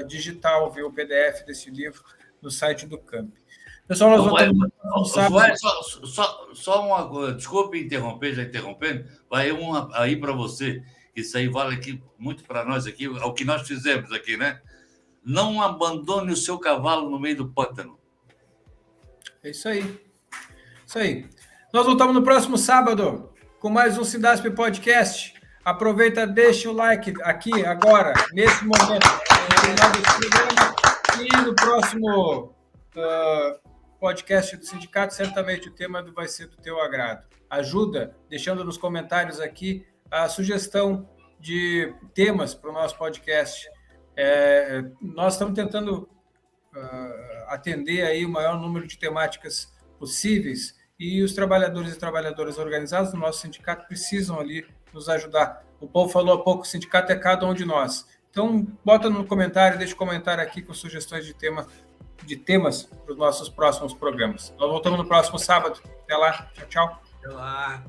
digital, ver o PDF desse livro no site do Campi. Pessoal, nós vamos... Só uma coisa, desculpe interromper, já interrompendo, vai uma aí para você, isso aí vale aqui, muito para nós aqui, o que nós fizemos aqui, né? Não abandone o seu cavalo no meio do pântano. É isso aí. Isso aí. Nós voltamos no próximo sábado com mais um Sindasp Podcast. Aproveita, deixa o like aqui, agora, nesse momento, no final desse programa, e no próximo podcast do sindicato, certamente o tema vai ser do teu agrado. Ajuda, deixando nos comentários aqui a sugestão de temas para o nosso podcast. Nós estamos tentando atender aí o maior número de temáticas possíveis e os trabalhadores e trabalhadoras organizados do nosso sindicato precisam ali nos ajudar. O Paulo falou há pouco, o sindicato é cada um de nós. Então, bota no comentário, deixa um comentário aqui com sugestões de temas para os nossos próximos programas. Nós voltamos no próximo sábado. Até lá. Tchau, tchau. Até lá.